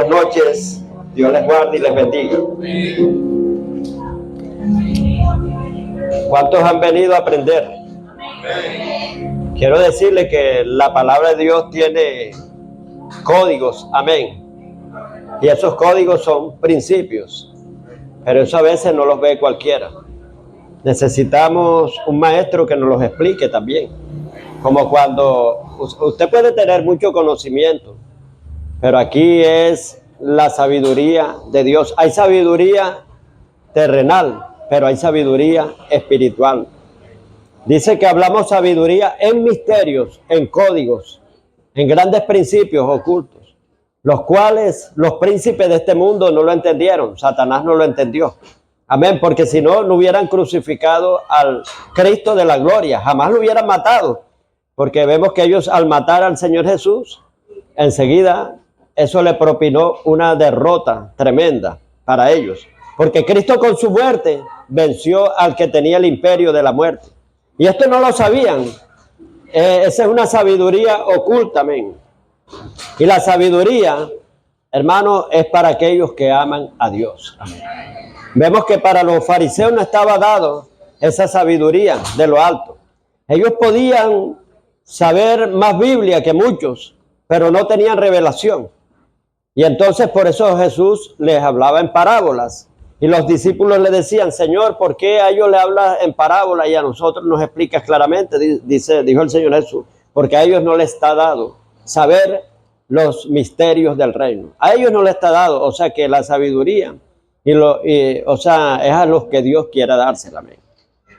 buenas noches. Dios les guarde y les bendiga. ¿Cuántos han venido a aprender? Quiero decirle que la palabra de Dios tiene códigos, amén. Y esos códigos son principios, pero eso a veces no los ve cualquiera. Necesitamos un maestro que nos los explique también. Como cuando usted puede tener mucho conocimiento, pero aquí es la sabiduría de Dios. Hay sabiduría terrenal, pero hay sabiduría espiritual. Dice que hablamos sabiduría en misterios, en códigos, en grandes principios ocultos, los cuales los príncipes de este mundo no lo entendieron. Satanás no lo entendió. Amén, porque si no, no hubieran crucificado al Cristo de la gloria, jamás lo hubieran matado, porque vemos que ellos al matar al Señor Jesús, enseguida eso le propinó una derrota tremenda para ellos, porque Cristo con su muerte venció al que tenía el imperio de la muerte. Y esto no lo sabían. Esa es una sabiduría oculta, amén. Y la sabiduría, hermano, es para aquellos que aman a Dios. Amén. Vemos que para los fariseos no estaba dado esa sabiduría de lo alto. Ellos podían saber más Biblia que muchos, pero no tenían revelación. Y entonces por eso Jesús les hablaba en parábolas. Y los discípulos le decían: Señor, ¿por qué a ellos le hablas en parábola y a nosotros nos explicas claramente? Dijo el Señor Jesús: porque a ellos no les está dado saber los misterios del reino. A ellos no les está dado, o sea que la sabiduría, o sea, es a los que Dios quiera dársela. Amén.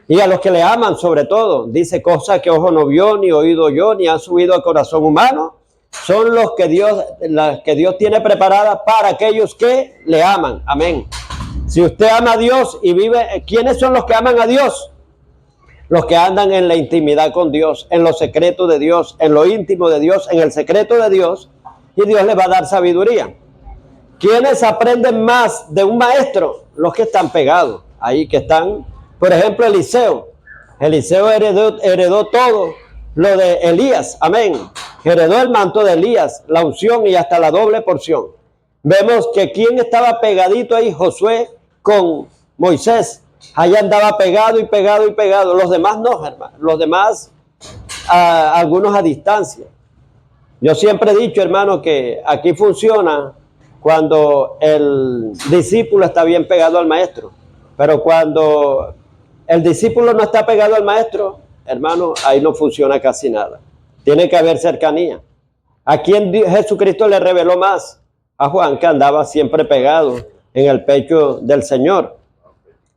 Y a los que le aman sobre todo, dice: cosa que ojo no vio, ni oído yo, ni ha subido al corazón humano, son las que Dios tiene preparadas para aquellos que le aman. Amén. Si usted ama a Dios y vive, ¿quiénes son los que aman a Dios? Los que andan en la intimidad con Dios, en los secretos de Dios, en lo íntimo de Dios, en el secreto de Dios, y Dios les va a dar sabiduría. ¿Quiénes aprenden más de un maestro? Los que están pegados, ahí que están. Por ejemplo, Eliseo. Eliseo heredó todo lo de Elías, amén. Heredó el manto de Elías, la unción y hasta la doble porción. Vemos que quién estaba pegadito ahí, Josué con Moisés. Allá andaba pegado y pegado y pegado. Los demás no, hermano. Los demás, algunos a distancia. Yo siempre he dicho, hermano, que aquí funciona cuando el discípulo está bien pegado al maestro. Pero cuando el discípulo no está pegado al maestro, hermano, ahí no funciona casi nada. Tiene que haber cercanía. ¿A quién Jesucristo le reveló más? A Juan, que andaba siempre pegado en el pecho del Señor.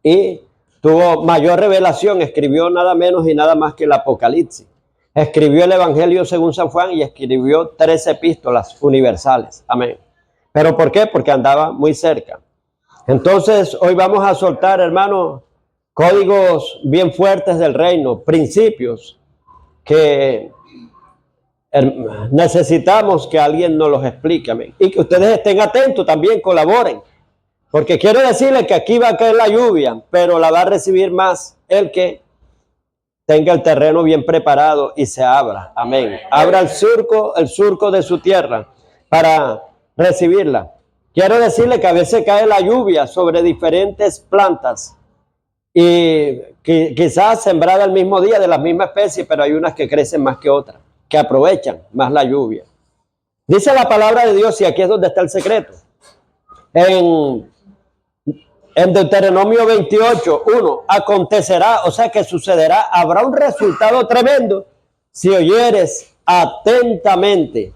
Y tuvo mayor revelación, escribió nada menos y nada más que el Apocalipsis. Escribió el Evangelio según San Juan y escribió 3 epístolas universales. Amén. ¿Pero por qué? Porque andaba muy cerca. Entonces, hoy vamos a soltar, hermano, códigos bien fuertes del reino, principios que necesitamos que alguien nos los explique. Amén. Y que ustedes estén atentos también, colaboren. Porque quiero decirles que aquí va a caer la lluvia, pero la va a recibir más el que tenga el terreno bien preparado y se abra. Amén. Abra el surco de su tierra para recibirla. Quiero decirle que a veces cae la lluvia sobre diferentes plantas y quizás sembrada el mismo día de la misma especie, pero hay unas que crecen más que otras, que aprovechan más la lluvia. Dice la palabra de Dios, y aquí es donde está el secreto. En Deuteronomio 28:1, acontecerá, o sea que sucederá, habrá un resultado tremendo si oyeres atentamente.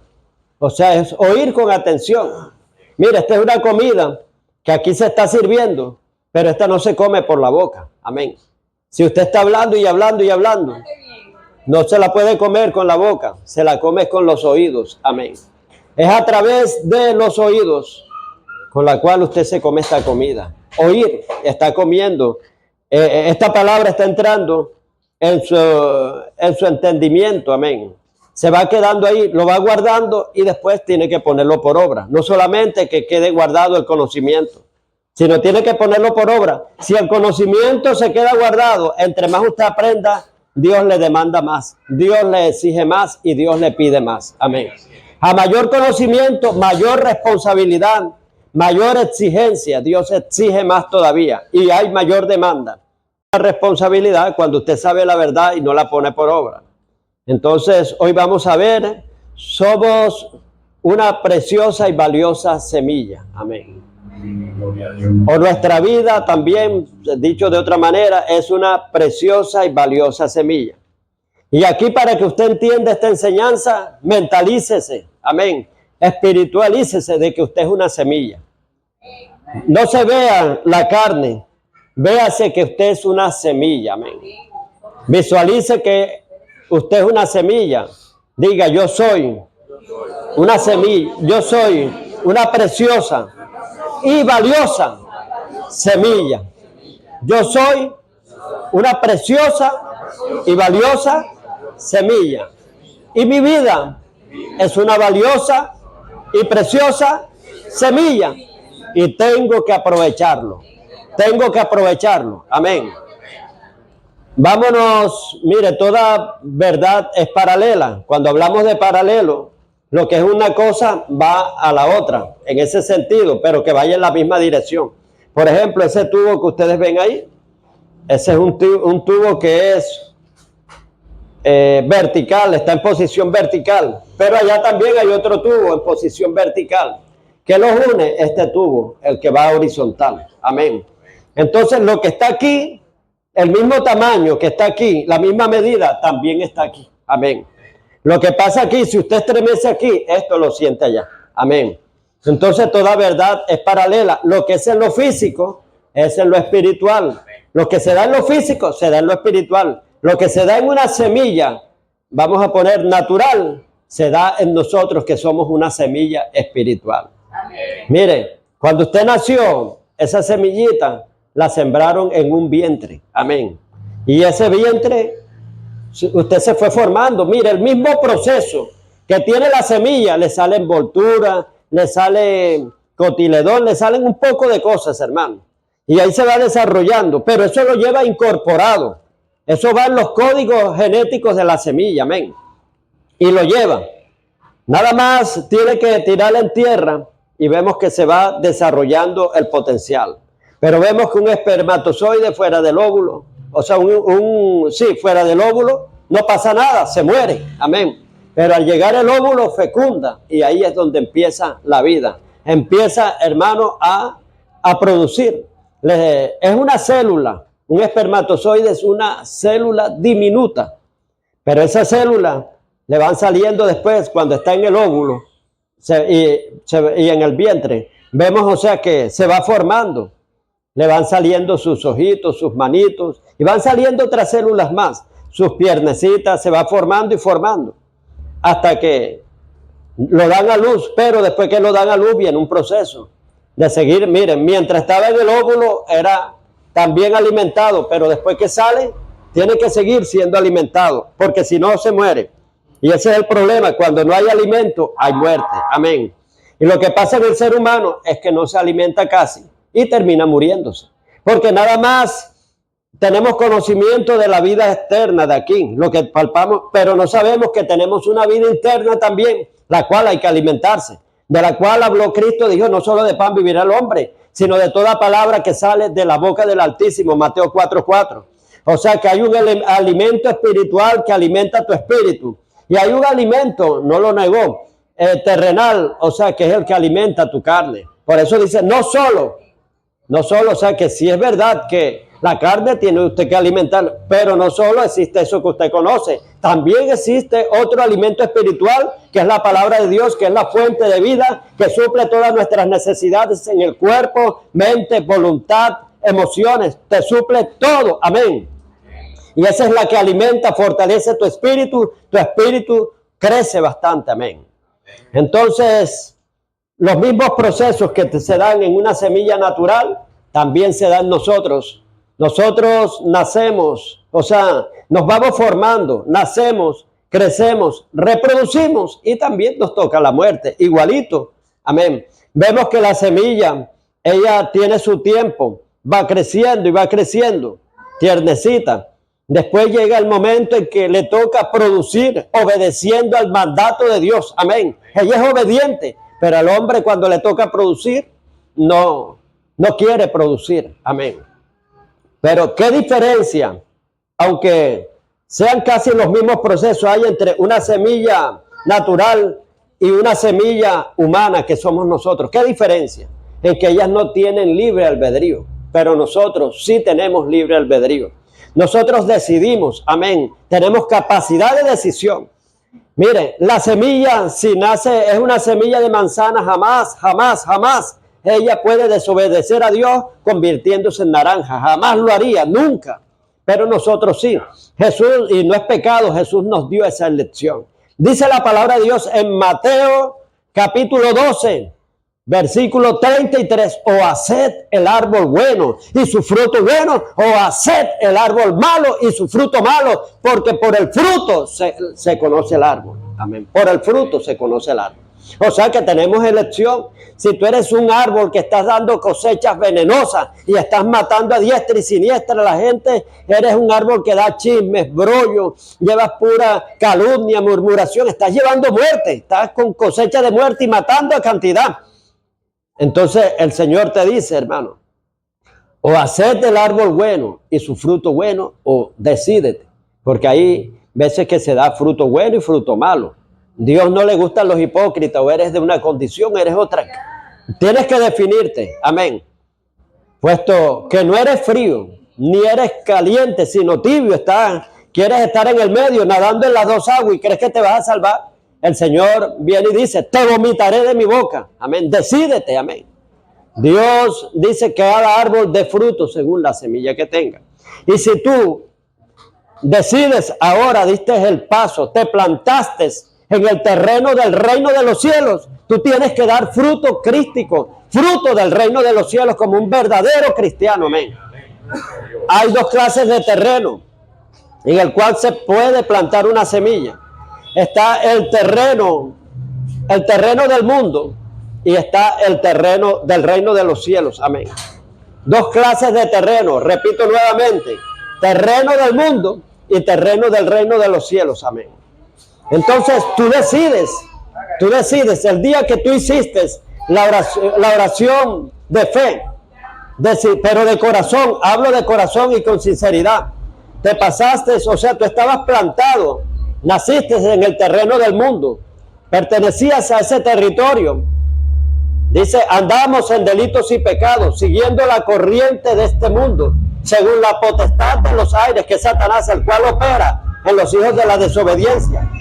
O sea, es oír con atención. Mira, esta es una comida que aquí se está sirviendo, pero esta no se come por la boca. Amén. Si usted está hablando y hablando y hablando, no se la puede comer con la boca, se la come con los oídos. Amén. Es a través de los oídos con la cual usted se come esta comida. Oír, está comiendo. Esta palabra está entrando en su entendimiento. Amén. Se va quedando ahí, lo va guardando y después tiene que ponerlo por obra. No solamente que quede guardado el conocimiento, sino tiene que ponerlo por obra. Si el conocimiento se queda guardado, entre más usted aprenda, Dios le demanda más, Dios le exige más y Dios le pide más. Amén. A mayor conocimiento, mayor responsabilidad, mayor exigencia. Dios exige más todavía y hay mayor demanda. La responsabilidad cuando usted sabe la verdad y no la pone por obra. Entonces, hoy vamos a ver, somos una preciosa y valiosa semilla. Amén. O nuestra vida también, dicho de otra manera, es una preciosa y valiosa semilla. Y aquí, para que usted entienda esta enseñanza, mentalícese, amén, espiritualícese de que usted es una semilla. No se vea la carne, véase que usted es una semilla, amén. Visualice que usted es una semilla. Diga, yo soy una semilla, yo soy una preciosa y valiosa semilla. Yo soy una preciosa y valiosa semilla. Y mi vida es una valiosa y preciosa semilla. Y tengo que aprovecharlo. Tengo que aprovecharlo. Amén. Vámonos, mire, toda verdad es paralela. Cuando hablamos de paralelo, lo que es una cosa va a la otra, en ese sentido, pero que vaya en la misma dirección. Por ejemplo, ese tubo que ustedes ven ahí, ese es un tubo que es vertical, está en posición vertical, pero allá también hay otro tubo en posición vertical. ¿Qué los une? Este tubo, el que va horizontal. Amén. Entonces, lo que está aquí, el mismo tamaño que está aquí, la misma medida, también está aquí. Amén. Lo que pasa aquí, si usted estremece aquí, esto lo siente allá. Amén. Entonces, toda verdad es paralela. Lo que es en lo físico, es en lo espiritual. Lo que se da en lo físico, se da en lo espiritual. Lo que se da en una semilla, vamos a poner natural, se da en nosotros que somos una semilla espiritual. Amén. Mire, cuando usted nació, esa semillita la sembraron en un vientre. Amén. Y ese vientre, usted se fue formando. Mire, el mismo proceso que tiene la semilla, le sale envoltura, le sale cotiledón, le salen un poco de cosas, hermano. Y ahí se va desarrollando, pero eso lo lleva incorporado. Eso va en los códigos genéticos de la semilla, amén. Y lo lleva. Nada más tiene que tirarla en tierra y vemos que se va desarrollando el potencial. Pero vemos que un espermatozoide fuera del óvulo, o sea, fuera del óvulo, no pasa nada, se muere, amén. Pero al llegar el óvulo fecunda y ahí es donde empieza la vida. Empieza, hermano, a producir. Es una célula. Un espermatozoide es una célula diminuta, pero esa célula le van saliendo después cuando está en el óvulo y en el vientre. Vemos, o sea, que se va formando. Le van saliendo sus ojitos, sus manitos, y van saliendo otras células más. Sus piernecitas se va formando y formando, hasta que lo dan a luz, pero después que lo dan a luz viene un proceso de seguir. Miren, mientras estaba en el óvulo era también alimentado, pero después que sale, tiene que seguir siendo alimentado, porque si no se muere. Y ese es el problema, cuando no hay alimento, hay muerte. Amén. Y lo que pasa en el ser humano es que no se alimenta casi y termina muriéndose, porque nada más tenemos conocimiento de la vida externa de aquí, lo que palpamos, pero no sabemos que tenemos una vida interna también, la cual hay que alimentarse, de la cual habló Cristo, dijo, no solo de pan vivirá el hombre, sino de toda palabra que sale de la boca del Altísimo, Mateo 4:4. O sea que hay un alimento espiritual que alimenta tu espíritu, y hay un alimento, no lo negó, terrenal, o sea que es el que alimenta tu carne. Por eso dice, no solo, o sea que sí es verdad que la carne tiene usted que alimentar, pero no solo existe eso que usted conoce, también existe otro alimento espiritual, que es la palabra de Dios, que es la fuente de vida, que suple todas nuestras necesidades en el cuerpo, mente, voluntad, emociones, te suple todo, amén. Y esa es la que alimenta, fortalece tu espíritu crece bastante, amén. Entonces, los mismos procesos que se dan en una semilla natural, también se dan nosotros. Nosotros nacemos, o sea, nos vamos formando, nacemos, crecemos, reproducimos y también nos toca la muerte, igualito. Amén. Vemos que la semilla, ella tiene su tiempo, va creciendo y va creciendo, tiernecita. Después llega el momento en que le toca producir obedeciendo al mandato de Dios. Amén. Ella es obediente, pero al hombre cuando le toca producir, no quiere producir. Amén. Pero qué diferencia, aunque sean casi los mismos procesos, hay entre una semilla natural y una semilla humana que somos nosotros. ¿Qué diferencia? En que ellas no tienen libre albedrío, pero nosotros sí tenemos libre albedrío. Nosotros decidimos, amén, tenemos capacidad de decisión. Mire, la semilla, si nace, es una semilla de manzana, jamás ella puede desobedecer a Dios convirtiéndose en naranja. Jamás lo haría, nunca. Pero nosotros sí. Jesús, y no es pecado, Jesús nos dio esa elección. Dice la palabra de Dios en Mateo capítulo 12, versículo 33, o haced el árbol bueno y su fruto bueno, o haced el árbol malo y su fruto malo, porque por el fruto se conoce el árbol. Amén. Por el fruto se conoce el árbol. O sea que tenemos elección. Si tú eres un árbol que estás dando cosechas venenosas y estás matando a diestra y siniestra a la gente, eres un árbol que da chismes, brollo, llevas pura calumnia, murmuración, estás llevando muerte, estás con cosecha de muerte y matando a cantidad. Entonces el Señor te dice, hermano, o haced el árbol bueno y su fruto bueno, o decídete, porque hay veces que se da fruto bueno y fruto malo. Dios no le gustan los hipócritas, o eres de una condición, eres otra. Tienes que definirte, amén. Puesto que no eres frío, ni eres caliente, sino tibio, quieres estar en el medio, nadando en las dos aguas y crees que te vas a salvar. El Señor viene y dice, te vomitaré de mi boca, amén. Decídete, amén. Dios dice que cada árbol dé fruto según la semilla que tenga. Y si tú decides ahora, diste el paso, te plantaste en el terreno del reino de los cielos, tú tienes que dar fruto crístico, fruto del reino de los cielos como un verdadero cristiano, amén. Hay dos clases de terreno en el cual se puede plantar una semilla. Está el terreno del mundo y está el terreno del reino de los cielos, amén. Dos clases de terreno, repito nuevamente, terreno del mundo y terreno del reino de los cielos, amén. Entonces tú decides el día que tú hiciste la oración de fe, pero de corazón, hablo de corazón y con sinceridad. Te pasaste, o sea, tú estabas plantado, naciste en el terreno del mundo, pertenecías a ese territorio. Dice, andamos en delitos y pecados, siguiendo la corriente de este mundo, según la potestad de los aires, que es Satanás, el cual opera en los hijos de la desobediencia.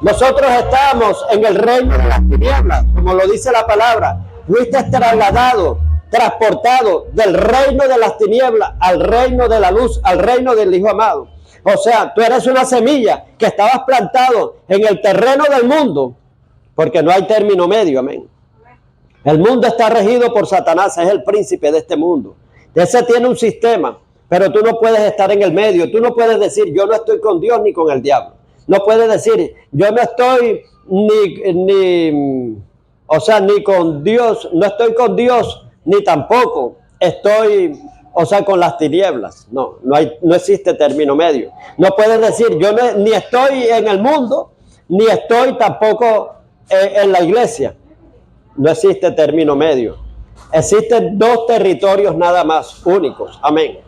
Nosotros estamos en el reino de las tinieblas, como lo dice la palabra. Fuiste trasladado, transportado del reino de las tinieblas al reino de la luz, al reino del Hijo amado. O sea, tú eres una semilla que estabas plantado en el terreno del mundo, porque no hay término medio, amén. El mundo está regido por Satanás, es el príncipe de este mundo. Ese tiene un sistema, pero tú no puedes estar en el medio. Tú no puedes decir, yo no estoy con Dios ni con el diablo. No puedes decir, yo no estoy ni con Dios, no estoy con Dios, ni tampoco estoy, con las tinieblas. No existe término medio. No puedes decir, yo ni estoy en el mundo, ni estoy tampoco en la iglesia. No existe término medio. Existen dos territorios nada más, únicos, amén.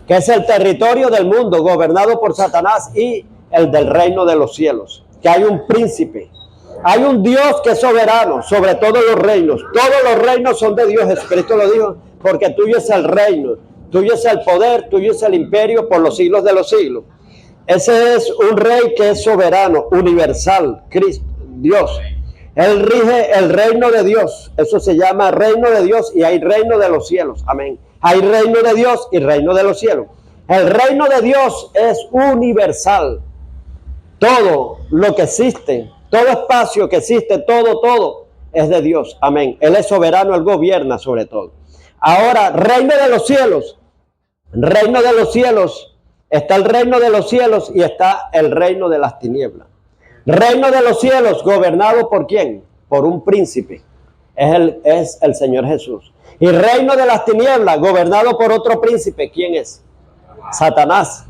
Que es el territorio del mundo gobernado por Satanás y el del reino de los cielos. Que hay un príncipe, hay un Dios que es soberano sobre todos los reinos. Todos los reinos son de Dios, Jesucristo lo dijo, porque tuyo es el reino, tuyo es el poder, tuyo es el imperio por los siglos de los siglos. Ese es un rey que es soberano, universal, Cristo, Dios. Él rige el reino de Dios. Eso se llama reino de Dios y hay reino de los cielos. Amén. Hay reino de Dios y reino de los cielos. El reino de Dios es universal. Todo lo que existe, todo espacio que existe, todo es de Dios. Amén. Él es soberano, Él gobierna sobre todo. Ahora, reino de los cielos. Reino de los cielos. Está el reino de los cielos y está el reino de las tinieblas. Reino de los cielos, gobernado por ¿quién? Por un príncipe. Es el Señor Jesús. Y reino de las tinieblas, gobernado por otro príncipe. ¿Quién es? Satanás.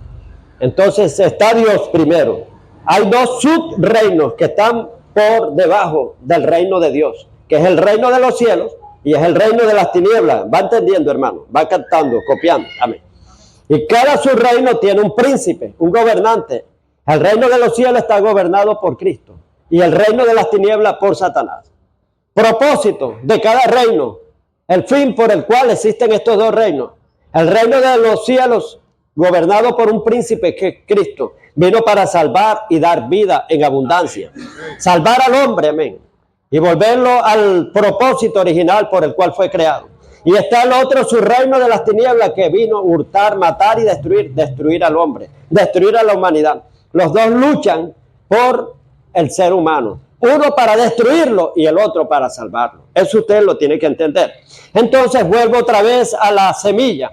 Entonces está Dios primero. Hay dos subreinos que están por debajo del reino de Dios, que es el reino de los cielos y es el reino de las tinieblas. Va entendiendo, hermano, va captando, copiando. Amén. Y cada subreino tiene un príncipe, un gobernante. El reino de los cielos está gobernado por Cristo y el reino de las tinieblas por Satanás. Propósito de cada reino, el fin por el cual existen estos dos reinos. El reino de los cielos, gobernado por un príncipe que es Cristo, vino para salvar y dar vida en abundancia. Salvar al hombre, amén, y volverlo al propósito original por el cual fue creado. Y está el otro, su reino de las tinieblas, que vino a hurtar, matar y destruir al hombre, destruir a la humanidad. Los dos luchan por el ser humano. Uno para destruirlo y el otro para salvarlo. Eso usted lo tiene que entender. Entonces vuelvo otra vez a la semilla.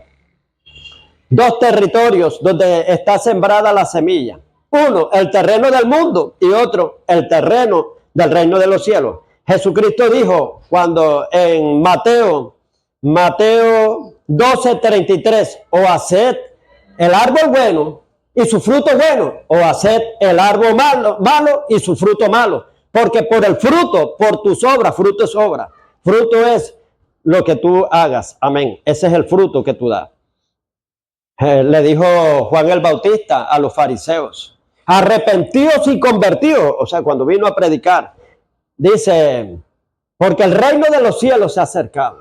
Dos territorios donde está sembrada la semilla. Uno, el terreno del mundo, y otro, el terreno del reino de los cielos. Jesucristo dijo cuando en Mateo 12:33, o haced el árbol bueno y su fruto bueno, o haced el árbol malo y su fruto malo. Porque por el fruto, por tus obras, fruto es obra. Fruto es lo que tú hagas. Amén. Ese es el fruto que tú das. Le dijo Juan el Bautista a los fariseos: arrepentidos y convertidos. O sea, cuando vino a predicar, dice: porque el reino de los cielos se ha acercado.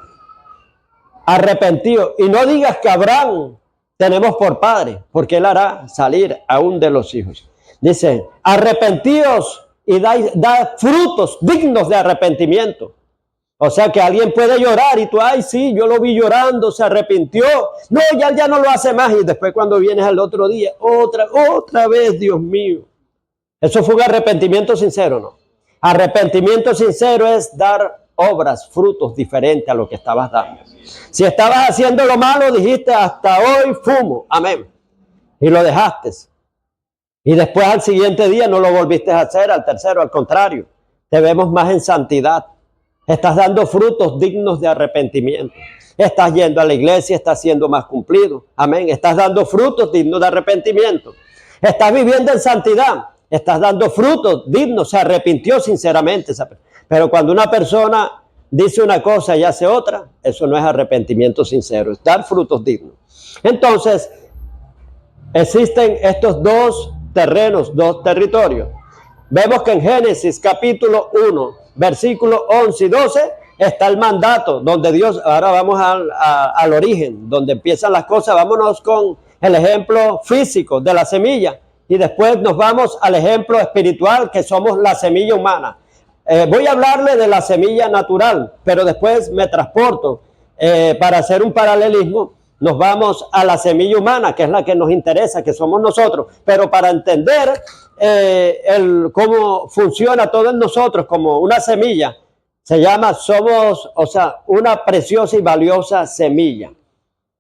Arrepentidos. Y no digas que Abraham tenemos por padre, porque él hará salir aún de los hijos. Dice: arrepentidos y da frutos dignos de arrepentimiento. O sea que alguien puede llorar y tú, ay, sí, yo lo vi llorando, se arrepintió. No, ya no lo hace más. Y después cuando vienes al otro día, otra vez, Dios mío. Eso fue un arrepentimiento sincero, ¿no? Arrepentimiento sincero es dar obras, frutos diferentes a lo que estabas dando. Si estabas haciendo lo malo, dijiste: hasta hoy fumo, amén, y lo dejaste. Y después al siguiente día no lo volviste a hacer, al tercero, al contrario, te vemos más en santidad. Estás dando frutos dignos de arrepentimiento. Estás yendo a la iglesia, estás siendo más cumplido. Amén. Estás dando frutos dignos de arrepentimiento. Estás viviendo en santidad. Estás dando frutos dignos. Se arrepintió sinceramente. Pero cuando una persona dice una cosa y hace otra, eso no es arrepentimiento sincero. Es dar frutos dignos. Entonces, existen estos dos terrenos, dos territorios. Vemos que en Génesis capítulo 1, versículos 11 y 12, está el mandato donde Dios, ahora vamos al origen, donde empiezan las cosas. Vámonos con el ejemplo físico de la semilla y después nos vamos al ejemplo espiritual, que somos la semilla humana. Voy a hablarle de la semilla natural, pero después me transporto para hacer un paralelismo. Nos vamos a la semilla humana, que es la que nos interesa, que somos nosotros. Pero para entender cómo funciona todo en nosotros como una semilla, somos, o sea, una preciosa y valiosa semilla.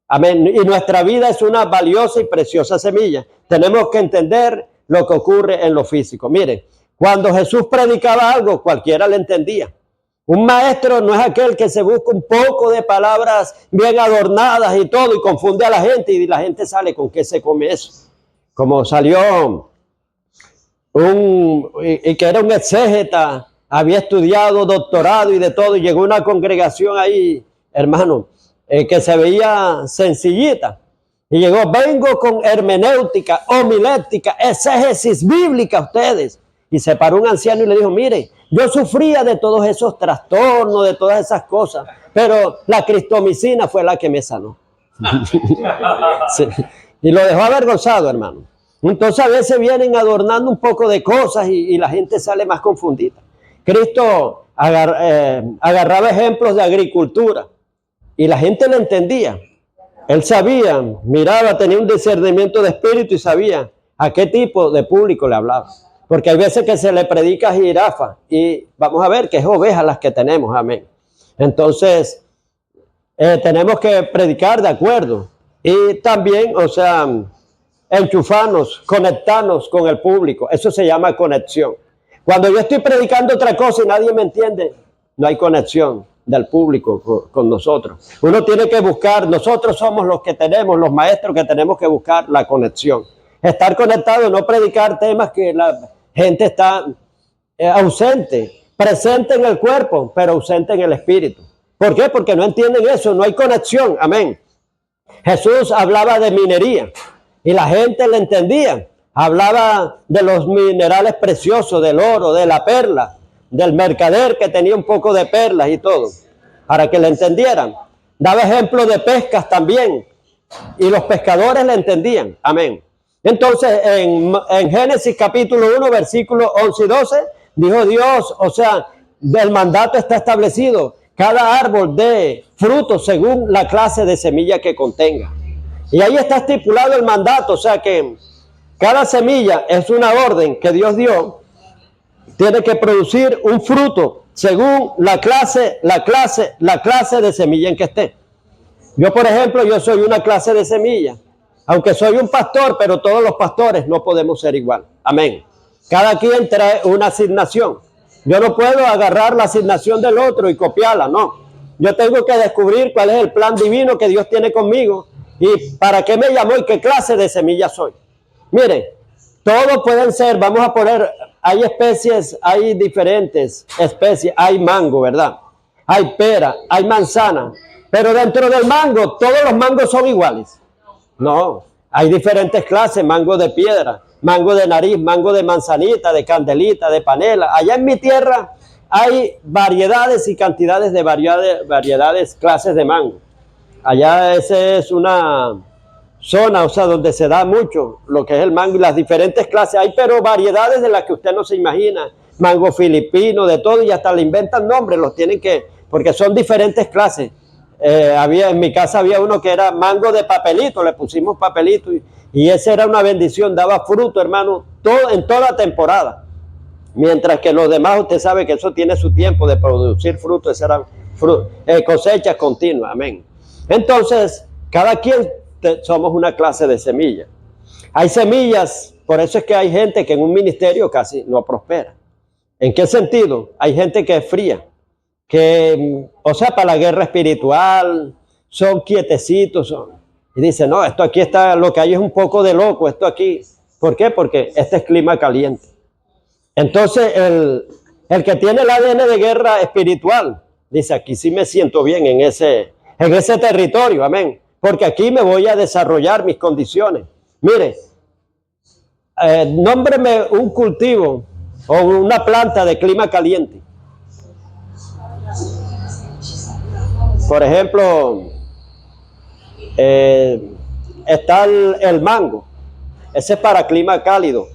Amén. Y nuestra vida es una valiosa y preciosa semilla. Tenemos que entender lo que ocurre en lo físico. Miren, cuando Jesús predicaba algo, cualquiera le entendía. Un maestro no es aquel que se busca un poco de palabras bien adornadas y todo y confunde a la gente y la gente sale con qué se come eso. Como salió y que era un exégeta, había estudiado doctorado y de todo, y llegó una congregación ahí, hermano, que se veía sencillita. Y llegó: vengo con hermenéutica, homilética, exégesis bíblica ustedes. Y se paró un anciano y le dijo: mire, yo sufría de todos esos trastornos, de todas esas cosas, pero la cristomicina fue la que me sanó. Sí. Y lo dejó avergonzado, hermano. Entonces a veces vienen adornando un poco de cosas y la gente sale más confundida. Cristo agarraba ejemplos de agricultura y la gente le entendía. Él sabía, miraba, tenía un discernimiento de espíritu y sabía a qué tipo de público le hablaba. Porque hay veces que se le predica a jirafa y vamos a ver que es ovejas las que tenemos, amén. Entonces, tenemos que predicar de acuerdo. Y también, o sea, enchufarnos, conectarnos con el público. Eso se llama conexión. Cuando yo estoy predicando otra cosa y nadie me entiende, no hay conexión del público con nosotros. Uno tiene que buscar, nosotros somos los que tenemos, los maestros que tenemos que buscar la conexión. Estar conectado, no predicar temas que la gente está ausente, presente en el cuerpo, pero ausente en el espíritu. ¿Por qué? Porque no entienden eso, no hay conexión. Amén. Jesús hablaba de minería y la gente le entendía. Hablaba de los minerales preciosos, del oro, de la perla, del mercader que tenía un poco de perlas y todo, para que le entendieran. Daba ejemplos de pescas también y los pescadores le entendían. Amén. Entonces, en Génesis capítulo 1, versículos 11 y 12, dijo Dios, o sea, el mandato está establecido. Cada árbol dé fruto según la clase de semilla que contenga. Y ahí está estipulado el mandato, o sea que cada semilla es una orden que Dios dio. Tiene que producir un fruto según la clase de semilla en que esté. Yo, por ejemplo, yo soy una clase de semilla. Aunque soy un pastor, pero todos los pastores no podemos ser igual. Amén. Cada quien trae una asignación. Yo no puedo agarrar la asignación del otro y copiarla, no. Yo tengo que descubrir cuál es el plan divino que Dios tiene conmigo y para qué me llamó y qué clase de semilla soy. Mire, todos pueden ser, vamos a poner, hay especies, hay diferentes especies, hay mango, ¿verdad? Hay pera, hay manzana, pero dentro del mango, todos los mangos son iguales. No, hay diferentes clases, mango de piedra, mango de nariz, mango de manzanita, de candelita, de panela. Allá en mi tierra hay variedades y cantidades de variedades, clases de mango. Allá esa es una zona, o sea, donde se da mucho lo que es el mango y las diferentes clases. Hay pero variedades de las que usted no se imagina. Mango filipino, de todo, y hasta le inventan nombres, los tienen que, porque son diferentes clases. En mi casa había uno que era mango de papelito, le pusimos papelito y esa era una bendición, daba fruto, hermano, en toda temporada. Mientras que los demás, usted sabe que eso tiene su tiempo de producir fruto, esas eran cosechas continuas, amén. Entonces, cada quien somos una clase de semilla. Hay semillas, por eso es que hay gente que en un ministerio casi no prospera. ¿En qué sentido? Hay gente que es fría, que, o sea, para la guerra espiritual, son quietecitos, y dicen, no, esto aquí está, lo que hay es un poco de loco, esto aquí. ¿Por qué? Porque este es clima caliente. Entonces, el que tiene el ADN de guerra espiritual, dice, aquí sí me siento bien en ese territorio, amén, porque aquí me voy a desarrollar mis condiciones. Mire, nómbreme un cultivo o una planta de clima caliente. Por ejemplo, está el mango. Ese es para clima cálido.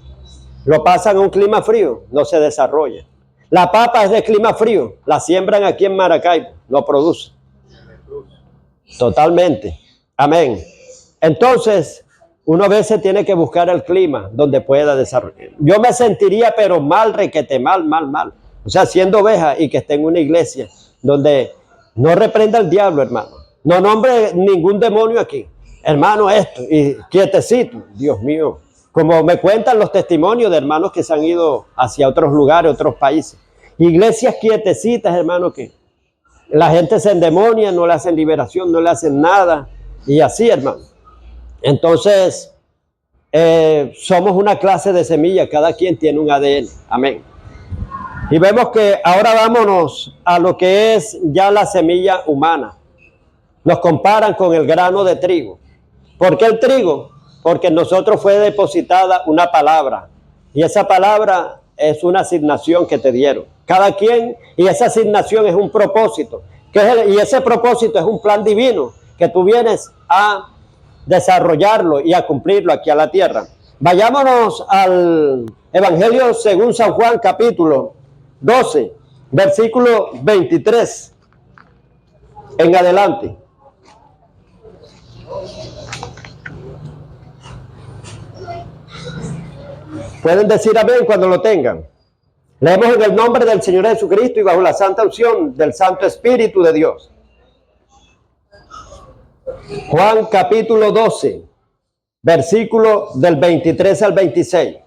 Lo pasan a un clima frío, no se desarrolla. La papa es de clima frío. La siembran aquí en Maracaibo, no produce. Totalmente. Amén. Entonces, uno a veces tiene que buscar el clima donde pueda desarrollar. Yo me sentiría, pero mal, requete, mal. O sea, siendo oveja y que esté en una iglesia donde no reprenda al diablo, hermano. No nombre ningún demonio aquí. Hermano, esto, y quietecito, Dios mío. Como me cuentan los testimonios de hermanos que se han ido hacia otros lugares, otros países. Iglesias quietecitas, hermano, que la gente se endemonia, no le hacen liberación, no le hacen nada. Y así, hermano. Entonces, somos una clase de semilla, cada quien tiene un ADN. Amén. Y vemos que ahora vámonos a lo que es ya la semilla humana. Nos comparan con el grano de trigo. ¿Por qué el trigo? Porque en nosotros fue depositada una palabra. Y esa palabra es una asignación que te dieron. Cada quien, y esa asignación es un propósito. Y ese propósito es un plan divino que tú vienes a desarrollarlo y a cumplirlo aquí a la tierra. Vayámonos al Evangelio según San Juan, capítulo 12, versículo 23 en adelante. Pueden decir amén cuando lo tengan. Leemos en el nombre del Señor Jesucristo y bajo la santa unción del Santo Espíritu de Dios. Juan capítulo 12, versículo del 23 al 26.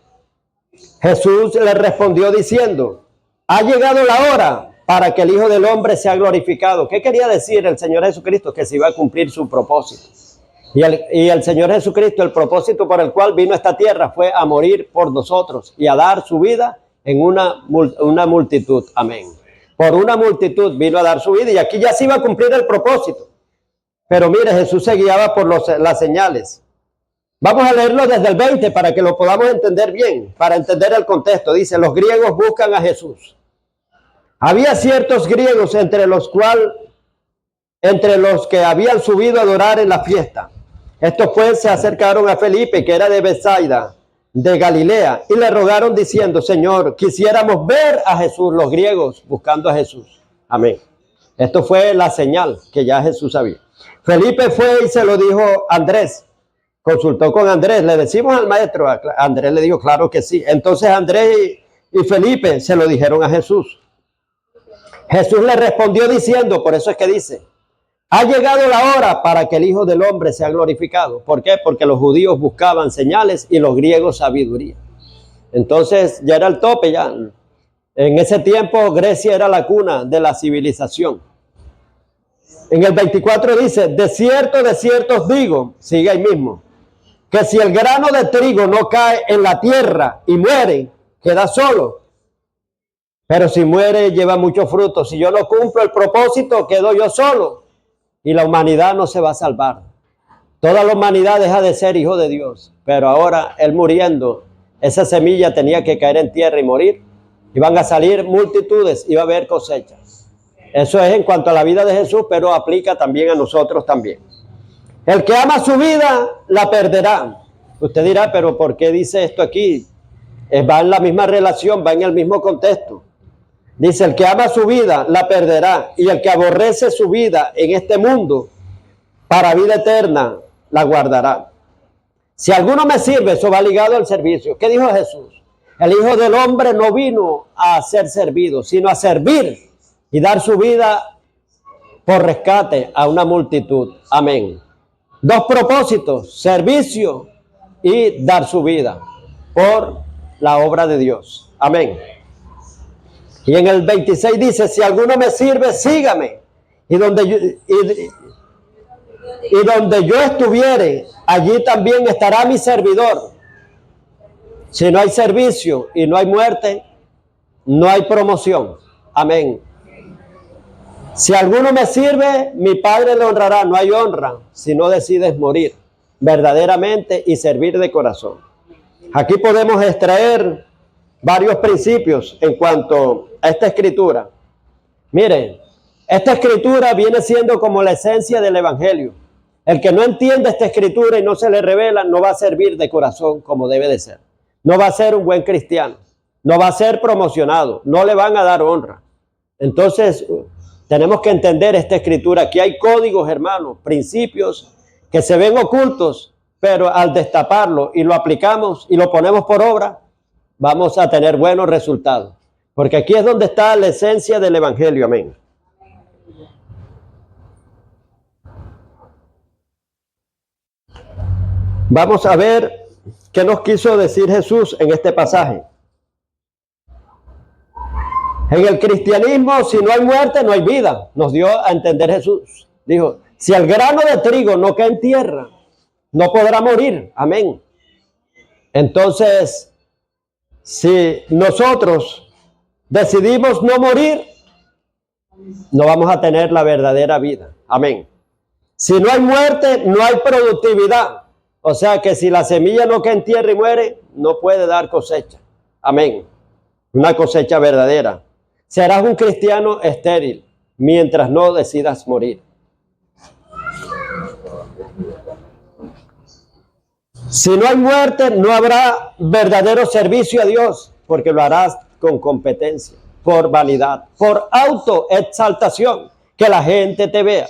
Jesús le respondió diciendo, ha llegado la hora para que el Hijo del Hombre sea glorificado. ¿Qué quería decir el Señor Jesucristo? Que se iba a cumplir su propósito. Y el Señor Jesucristo, el propósito por el cual vino a esta tierra fue a morir por nosotros y a dar su vida en una multitud. Amén. Por una multitud vino a dar su vida y aquí ya se iba a cumplir el propósito. Pero mire, Jesús se guiaba por las señales. Vamos a leerlo desde el 20 para que lo podamos entender bien, para entender el contexto. Dice, los griegos buscan a Jesús. Había ciertos griegos entre los que habían subido a adorar en la fiesta. Estos pues se acercaron a Felipe, que era de Betsaida, de Galilea, y le rogaron diciendo, Señor, quisiéramos ver a Jesús, los griegos buscando a Jesús. Amén. Esto fue la señal que ya Jesús sabía. Felipe fue y se lo dijo a Andrés. Consultó con Andrés, le decimos al maestro, Andrés le dijo, claro que sí. Entonces Andrés y Felipe se lo dijeron a Jesús. Jesús le respondió diciendo, por eso es que dice, ha llegado la hora para que el Hijo del Hombre sea glorificado. ¿Por qué? Porque los judíos buscaban señales y los griegos sabiduría. Entonces ya era el tope ya. En ese tiempo Grecia era la cuna de la civilización. En el 24 dice, de cierto os digo, sigue ahí mismo, que si el grano de trigo no cae en la tierra y muere, queda solo. Pero si muere, lleva mucho fruto. Si yo no cumplo el propósito, quedo yo solo. Y la humanidad no se va a salvar. Toda la humanidad deja de ser hijo de Dios. Pero ahora, él muriendo, esa semilla tenía que caer en tierra y morir. Iban a salir multitudes, iba a haber cosechas. Eso es en cuanto a la vida de Jesús, pero aplica también a nosotros también. El que ama su vida, la perderá. Usted dirá, pero ¿por qué dice esto aquí? Va en la misma relación, va en el mismo contexto. Dice, el que ama su vida, la perderá. Y el que aborrece su vida en este mundo, para vida eterna, la guardará. Si alguno me sirve, eso va ligado al servicio. ¿Qué dijo Jesús? El Hijo del Hombre no vino a ser servido, sino a servir y dar su vida por rescate a una multitud. Amén. Dos propósitos, servicio y dar su vida por la obra de Dios. Amén. Y en el 26 dice, si alguno me sirve, sígame. Y donde yo estuviere, allí también estará mi servidor. Si no hay servicio y no hay muerte, no hay promoción. Amén. Si alguno me sirve, mi Padre le honrará. No hay honra si no decides morir verdaderamente y servir de corazón. Aquí podemos extraer varios principios en cuanto a esta escritura. Miren, esta escritura viene siendo como la esencia del evangelio. El que no entiende esta escritura y no se le revela, no va a servir de corazón como debe de ser. No va a ser un buen cristiano. No va a ser promocionado. No le van a dar honra. Entonces, tenemos que entender esta escritura. Aquí hay códigos, hermanos, principios que se ven ocultos, pero al destaparlo y lo aplicamos y lo ponemos por obra, vamos a tener buenos resultados. Porque aquí es donde está la esencia del evangelio. Amén. Vamos a ver qué nos quiso decir Jesús en este pasaje. En el cristianismo, si no hay muerte, no hay vida. Nos dio a entender Jesús. Dijo, si el grano de trigo no cae en tierra, no podrá morir. Amén. Entonces, si nosotros decidimos no morir, no vamos a tener la verdadera vida. Amén. Si no hay muerte, no hay productividad. O sea que si la semilla no cae en tierra y muere, no puede dar cosecha. Amén. Una cosecha verdadera. Serás un cristiano estéril mientras no decidas morir. Si no hay muerte, no habrá verdadero servicio a Dios, porque lo harás con competencia, por vanidad, por autoexaltación, que la gente te vea.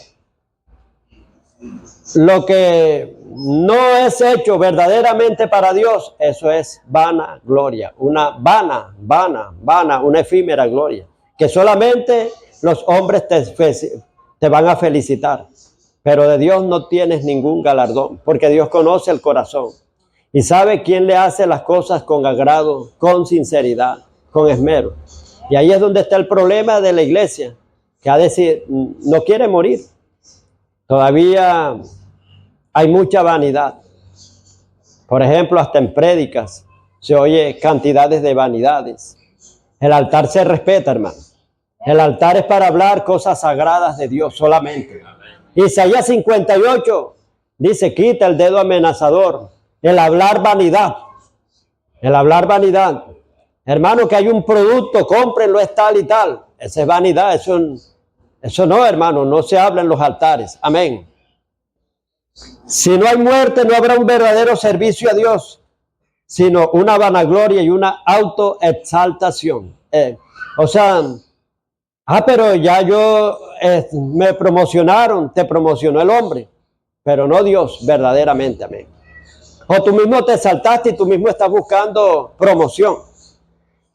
Lo que no es hecho verdaderamente para Dios, eso es vana gloria, una una efímera gloria, que solamente los hombres te van a felicitar, pero de Dios no tienes ningún galardón, porque Dios conoce el corazón y sabe quién le hace las cosas con agrado, con sinceridad, con esmero. Y ahí es donde está el problema de la iglesia, que no quiere morir. Todavía hay mucha vanidad. Por ejemplo, hasta en prédicas se oye cantidades de vanidades. El altar se respeta, hermano. El altar es para hablar cosas sagradas de Dios solamente. Isaías 58 dice, quita el dedo amenazador. El hablar vanidad. El hablar vanidad. Hermano, que hay un producto, cómprenlo, es tal y tal. Esa es vanidad, eso no, hermano, no se habla en los altares. Amén. Si no hay muerte, no habrá un verdadero servicio a Dios, sino una vanagloria y una autoexaltación. Pero ya me promocionaron, te promocionó el hombre, pero no Dios verdaderamente, amén. O tú mismo te exaltaste y tú mismo estás buscando promoción.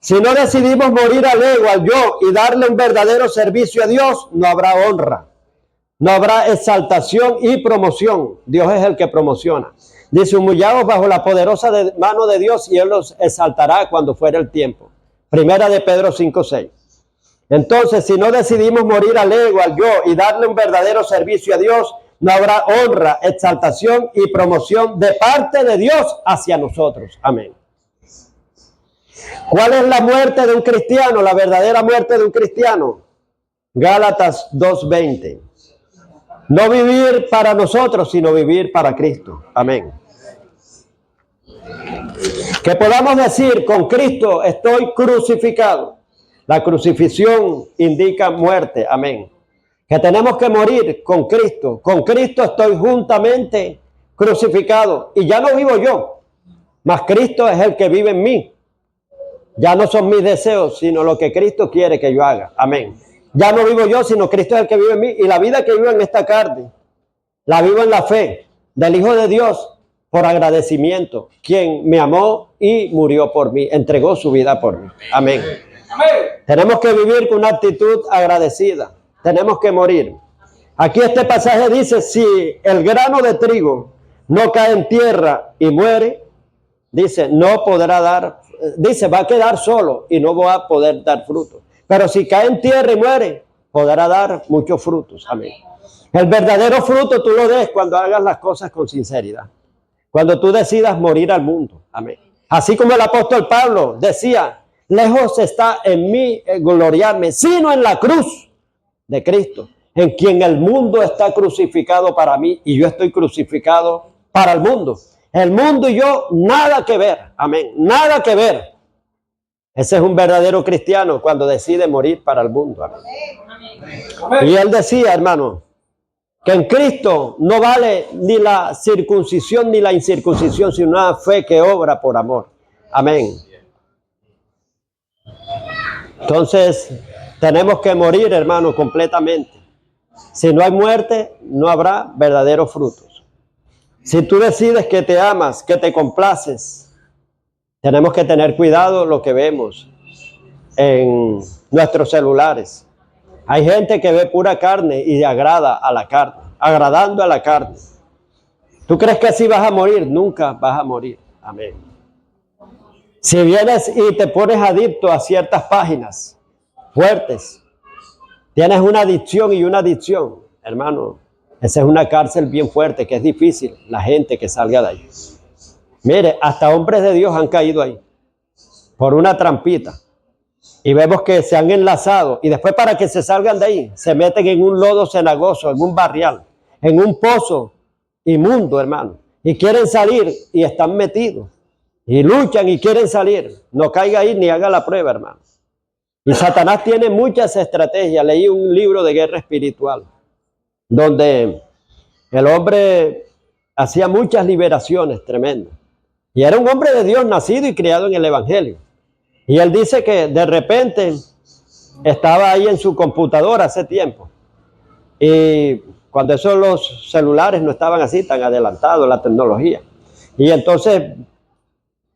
Si no decidimos morir al ego, al yo, y darle un verdadero servicio a Dios, no habrá honra, no habrá exaltación y promoción. Dios es el que promociona. Dice, humillados bajo la poderosa mano de Dios y Él los exaltará cuando fuera el tiempo. Primera de Pedro 5:6. Entonces, si no decidimos morir al ego, al yo, y darle un verdadero servicio a Dios, no habrá honra, exaltación y promoción de parte de Dios hacia nosotros. Amén. ¿Cuál es la muerte de un cristiano? La verdadera muerte de un cristiano. Gálatas 2:20. No vivir para nosotros, sino vivir para Cristo. Amén. Que podamos decir, con Cristo estoy crucificado. La crucifixión indica muerte. Amén. Que tenemos que morir con Cristo. Con Cristo estoy juntamente crucificado. Y ya no vivo yo, mas Cristo es el que vive en mí. Ya no son mis deseos, sino lo que Cristo quiere que yo haga. Amén. Ya no vivo yo, sino Cristo es el que vive en mí. Y la vida que vivo en esta carne, la vivo en la fe del Hijo de Dios por agradecimiento, quien me amó y murió por mí, entregó su vida por mí. Amén. Amén. Tenemos que vivir con una actitud agradecida. Tenemos que morir. Aquí este pasaje dice, si el grano de trigo no cae en tierra y muere, dice, no podrá dar, dice, va a quedar solo y no va a poder dar fruto. Pero si cae en tierra y muere, podrá dar muchos frutos. Amén. El verdadero fruto tú lo des cuando hagas las cosas con sinceridad. Cuando tú decidas morir al mundo. Amén. Así como el apóstol Pablo decía, lejos está en mí gloriarme, sino en la cruz de Cristo, en quien el mundo está crucificado para mí y yo estoy crucificado para el mundo. El mundo y yo, nada que ver. Amén. Nada que ver. Ese es un verdadero cristiano cuando decide morir para el mundo. Amén. Y él decía, hermano, que en Cristo no vale ni la circuncisión ni la incircuncisión, sino una fe que obra por amor. Amén. Entonces, tenemos que morir, hermano, completamente. Si no hay muerte, no habrá verdaderos frutos. Si tú decides que te amas, que te complaces, tenemos que tener cuidado lo que vemos en nuestros celulares. Hay gente que ve pura carne y agrada a la carne, agradando a la carne. ¿Tú crees que así vas a morir? Nunca vas a morir. Amén. Si vienes y te pones adicto a ciertas páginas fuertes, tienes una adicción y una adicción, hermano, esa es una cárcel bien fuerte que es difícil la gente que salga de ahí. Mire, hasta hombres de Dios han caído ahí por una trampita. Y vemos que se han enlazado y después para que se salgan de ahí, se meten en un lodo cenagoso, en un barrial, en un pozo inmundo, hermano. Y quieren salir y están metidos. Y luchan y quieren salir. No caiga ahí ni haga la prueba, hermano. Y Satanás tiene muchas estrategias. Leí un libro de guerra espiritual, donde el hombre hacía muchas liberaciones tremendas. Y era un hombre de Dios nacido y criado en el Evangelio. Y él dice que de repente estaba ahí en su computadora hace tiempo. Y cuando esos los celulares no estaban así tan adelantados, la tecnología. Y entonces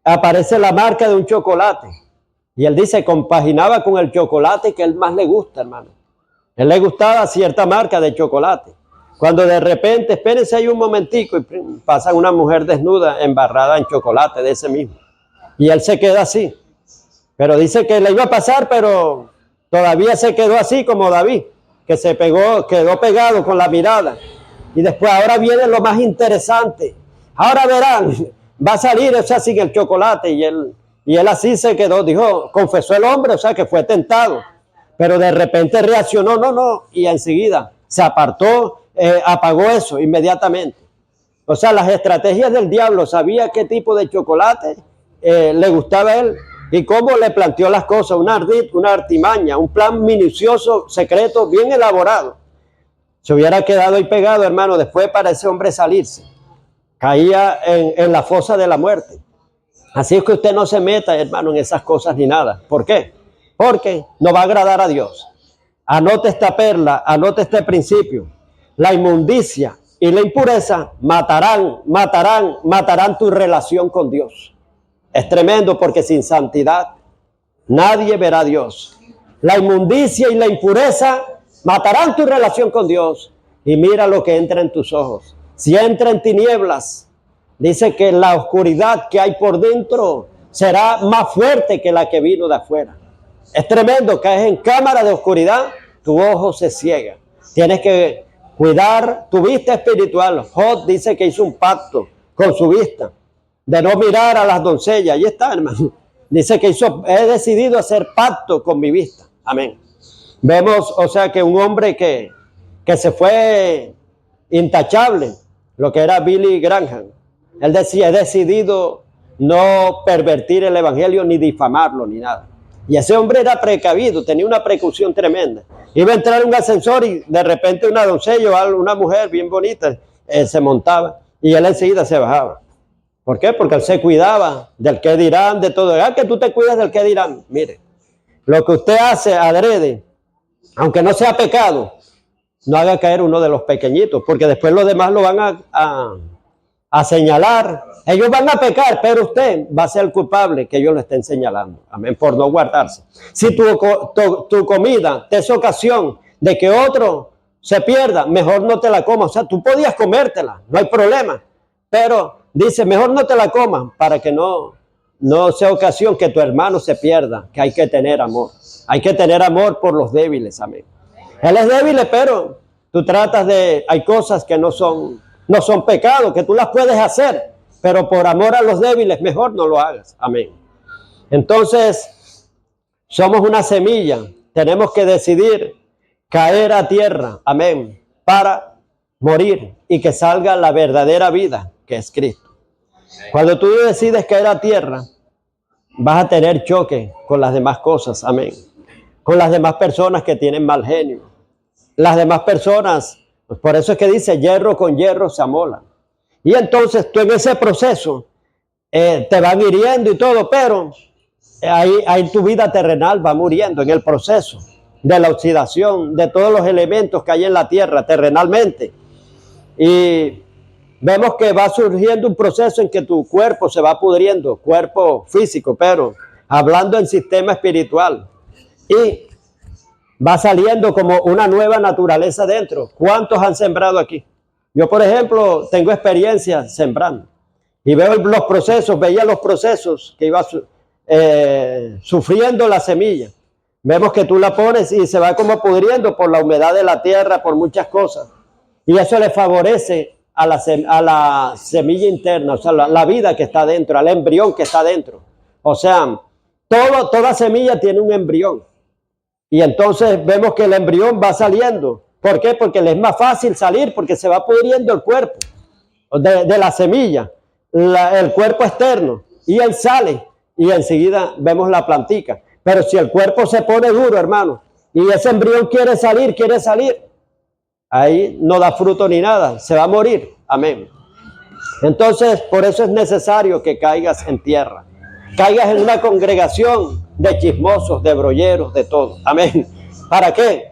aparece la marca de un chocolate. Y él dice, compaginaba con el chocolate que él más le gusta, hermano. Él le gustaba cierta marca de chocolate. Cuando de repente, espérense ahí un momentico, y pasa una mujer desnuda embarrada en chocolate de ese mismo. Y él se queda así. Pero dice que le iba a pasar, pero todavía se quedó así como David, que quedó pegado con la mirada. Y después ahora viene lo más interesante. Ahora verán, va a salir, o sea, sin el chocolate. Y él así se quedó, dijo, confesó el hombre, o sea, que fue tentado. Pero de repente reaccionó, no, y enseguida se apartó, apagó eso inmediatamente. O sea, las estrategias del diablo, sabía qué tipo de chocolate le gustaba a él y cómo le planteó las cosas, una artimaña, un plan minucioso, secreto, bien elaborado. Se hubiera quedado ahí pegado, hermano, después para ese hombre salirse. Caía en la fosa de la muerte. Así es que usted no se meta, hermano, en esas cosas ni nada. ¿Por qué? Porque no va a agradar a Dios. Anote esta perla, anote este principio. La inmundicia y la impureza matarán tu relación con Dios. Es tremendo porque sin santidad nadie verá a Dios. La inmundicia y la impureza matarán tu relación con Dios. Y mira lo que entra en tus ojos. Si entra en tinieblas, dice que la oscuridad que hay por dentro será más fuerte que la que vino de afuera. Es tremendo, caes en cámara de oscuridad, tu ojo se ciega. Tienes que cuidar tu vista espiritual. Job dice que hizo un pacto con su vista de no mirar a las doncellas. Ahí está, hermano. Dice que he decidido hacer pacto con mi vista. Amén. Vemos, o sea, que un hombre que se fue intachable, lo que era Billy Graham. Él decía, he decidido no pervertir el evangelio ni difamarlo ni nada. Y ese hombre era precavido, tenía una precaución tremenda. Iba a entrar en un ascensor y de repente una doncella o una mujer bien bonita se montaba y él enseguida se bajaba. ¿Por qué? Porque él se cuidaba del qué dirán, de todo. Que tú te cuidas del qué dirán. Mire, lo que usted hace adrede, aunque no sea pecado, no haga caer uno de los pequeñitos, porque después los demás lo van a señalar. Ellos van a pecar, pero usted va a ser el culpable que ellos lo estén señalando. Amén, por no guardarse. Si tu comida te es ocasión de que otro se pierda, mejor no te la comas. O sea, tú podías comértela, no hay problema. Pero dice, mejor no te la comas para que no sea ocasión que tu hermano se pierda, que hay que tener amor. Hay que tener amor por los débiles, amén. Él es débil, pero tú tratas hay cosas que no son pecados, que tú las puedes hacer, pero por amor a los débiles, mejor no lo hagas. Amén. Entonces, somos una semilla. Tenemos que decidir caer a tierra. Amén. Para morir y que salga la verdadera vida, que es Cristo. Cuando tú decides caer a tierra, vas a tener choque con las demás cosas. Amén. Con las demás personas que tienen mal genio. Las demás personas, pues por eso es que dice, hierro con hierro se amola. Y entonces tú en ese proceso te van hiriendo y todo, pero ahí tu vida terrenal va muriendo en el proceso de la oxidación de todos los elementos que hay en la tierra terrenalmente. Y vemos que va surgiendo un proceso en que tu cuerpo se va pudriendo, cuerpo físico, pero hablando en sistema espiritual. Y va saliendo como una nueva naturaleza dentro. ¿Cuántos han sembrado aquí? Yo, por ejemplo, tengo experiencia sembrando. Y veía los procesos que iba sufriendo la semilla. Vemos que tú la pones y se va como pudriendo por la humedad de la tierra, por muchas cosas. Y eso le favorece a la semilla interna, o sea, la vida que está dentro, al embrión que está dentro. O sea, toda semilla tiene un embrión. Y entonces vemos que el embrión va saliendo. ¿Por qué? Porque le es más fácil salir, porque se va pudriendo el cuerpo de la semilla, el cuerpo externo. Y él sale y enseguida vemos la plantica. Pero si el cuerpo se pone duro, hermano, y ese embrión quiere salir, ahí no da fruto ni nada, se va a morir. Amén. Entonces, por eso es necesario que caigas en tierra. Caigas en una congregación de chismosos, de brolleros, de todo. Amén. ¿Para qué?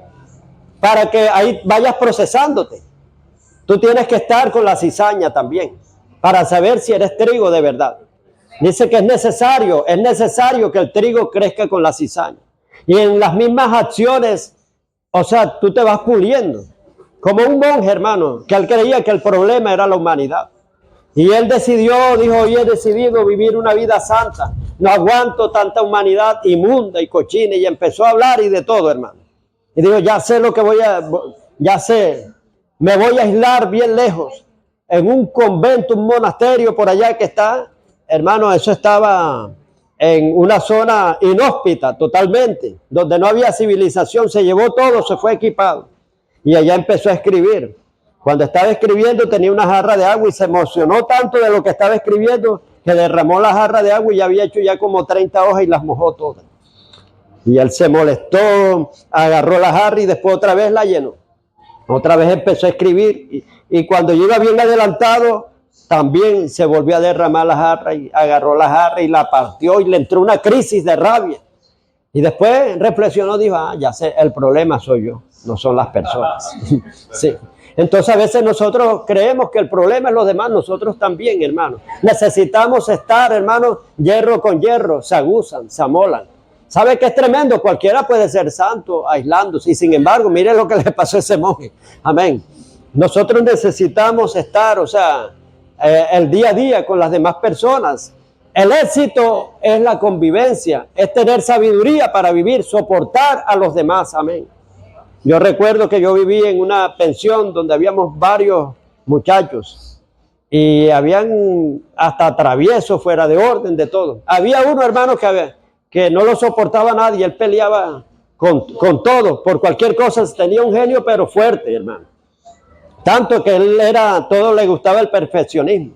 Para que ahí vayas procesándote. Tú tienes que estar con la cizaña también, para saber si eres trigo de verdad. Dice que es necesario que el trigo crezca con la cizaña. Y en las mismas acciones, o sea, tú te vas puliendo. Como un monje, hermano, que él creía que el problema era la humanidad. Y él dijo, hoy he decidido vivir una vida santa. No aguanto tanta humanidad inmunda y cochina. Y empezó a hablar y de todo, hermano. Y dijo, ya sé, me voy a aislar bien lejos, en un convento, un monasterio por allá que está, hermano, eso estaba en una zona inhóspita totalmente, donde no había civilización, se llevó todo, se fue equipado. Y allá empezó a escribir. Cuando estaba escribiendo tenía una jarra de agua y se emocionó tanto de lo que estaba escribiendo que derramó la jarra de agua y ya había hecho ya como 30 hojas y las mojó todas. Y él se molestó, agarró la jarra y después otra vez la llenó. Otra vez empezó a escribir y cuando iba bien adelantado, también se volvió a derramar la jarra y agarró la jarra y la partió y le entró una crisis de rabia. Y después reflexionó, dijo, ya sé, el problema soy yo, no son las personas. Sí. Entonces a veces nosotros creemos que el problema es los demás, nosotros también, hermanos. Necesitamos estar, hermanos, hierro con hierro, se aguzan, se amolan. ¿Sabe qué es tremendo? Cualquiera puede ser santo aislándose. Y sin embargo, mire lo que le pasó a ese monje. Amén. Nosotros necesitamos estar, o sea, el día a día con las demás personas. El éxito es la convivencia, es tener sabiduría para vivir, soportar a los demás. Amén. Yo recuerdo que yo viví en una pensión donde habíamos varios muchachos y habían hasta traviesos, fuera de orden, de todo. Había uno, hermano, que no lo soportaba a nadie, él peleaba con todo, por cualquier cosa, tenía un genio pero fuerte, hermano. Tanto que él todo le gustaba el perfeccionismo.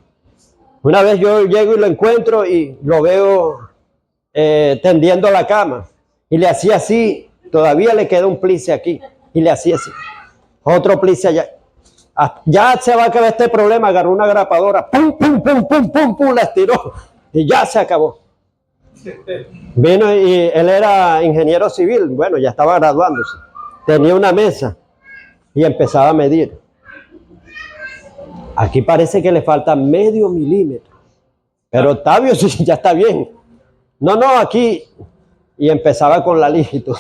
Una vez yo llego y lo encuentro y lo veo tendiendo la cama y le hacía así, todavía le queda un plice aquí y le hacía así, otro plice allá. Ya se va a acabar este problema, agarró una grapadora, pum, pum, pum, pum, pum, pum, la estiró y ya se acabó. Vino y él era ingeniero civil, bueno, ya estaba graduándose, tenía una mesa y empezaba a medir. Aquí parece que le falta medio milímetro, pero Octavio sí, ya está bien. No, aquí, y empezaba con la lígito.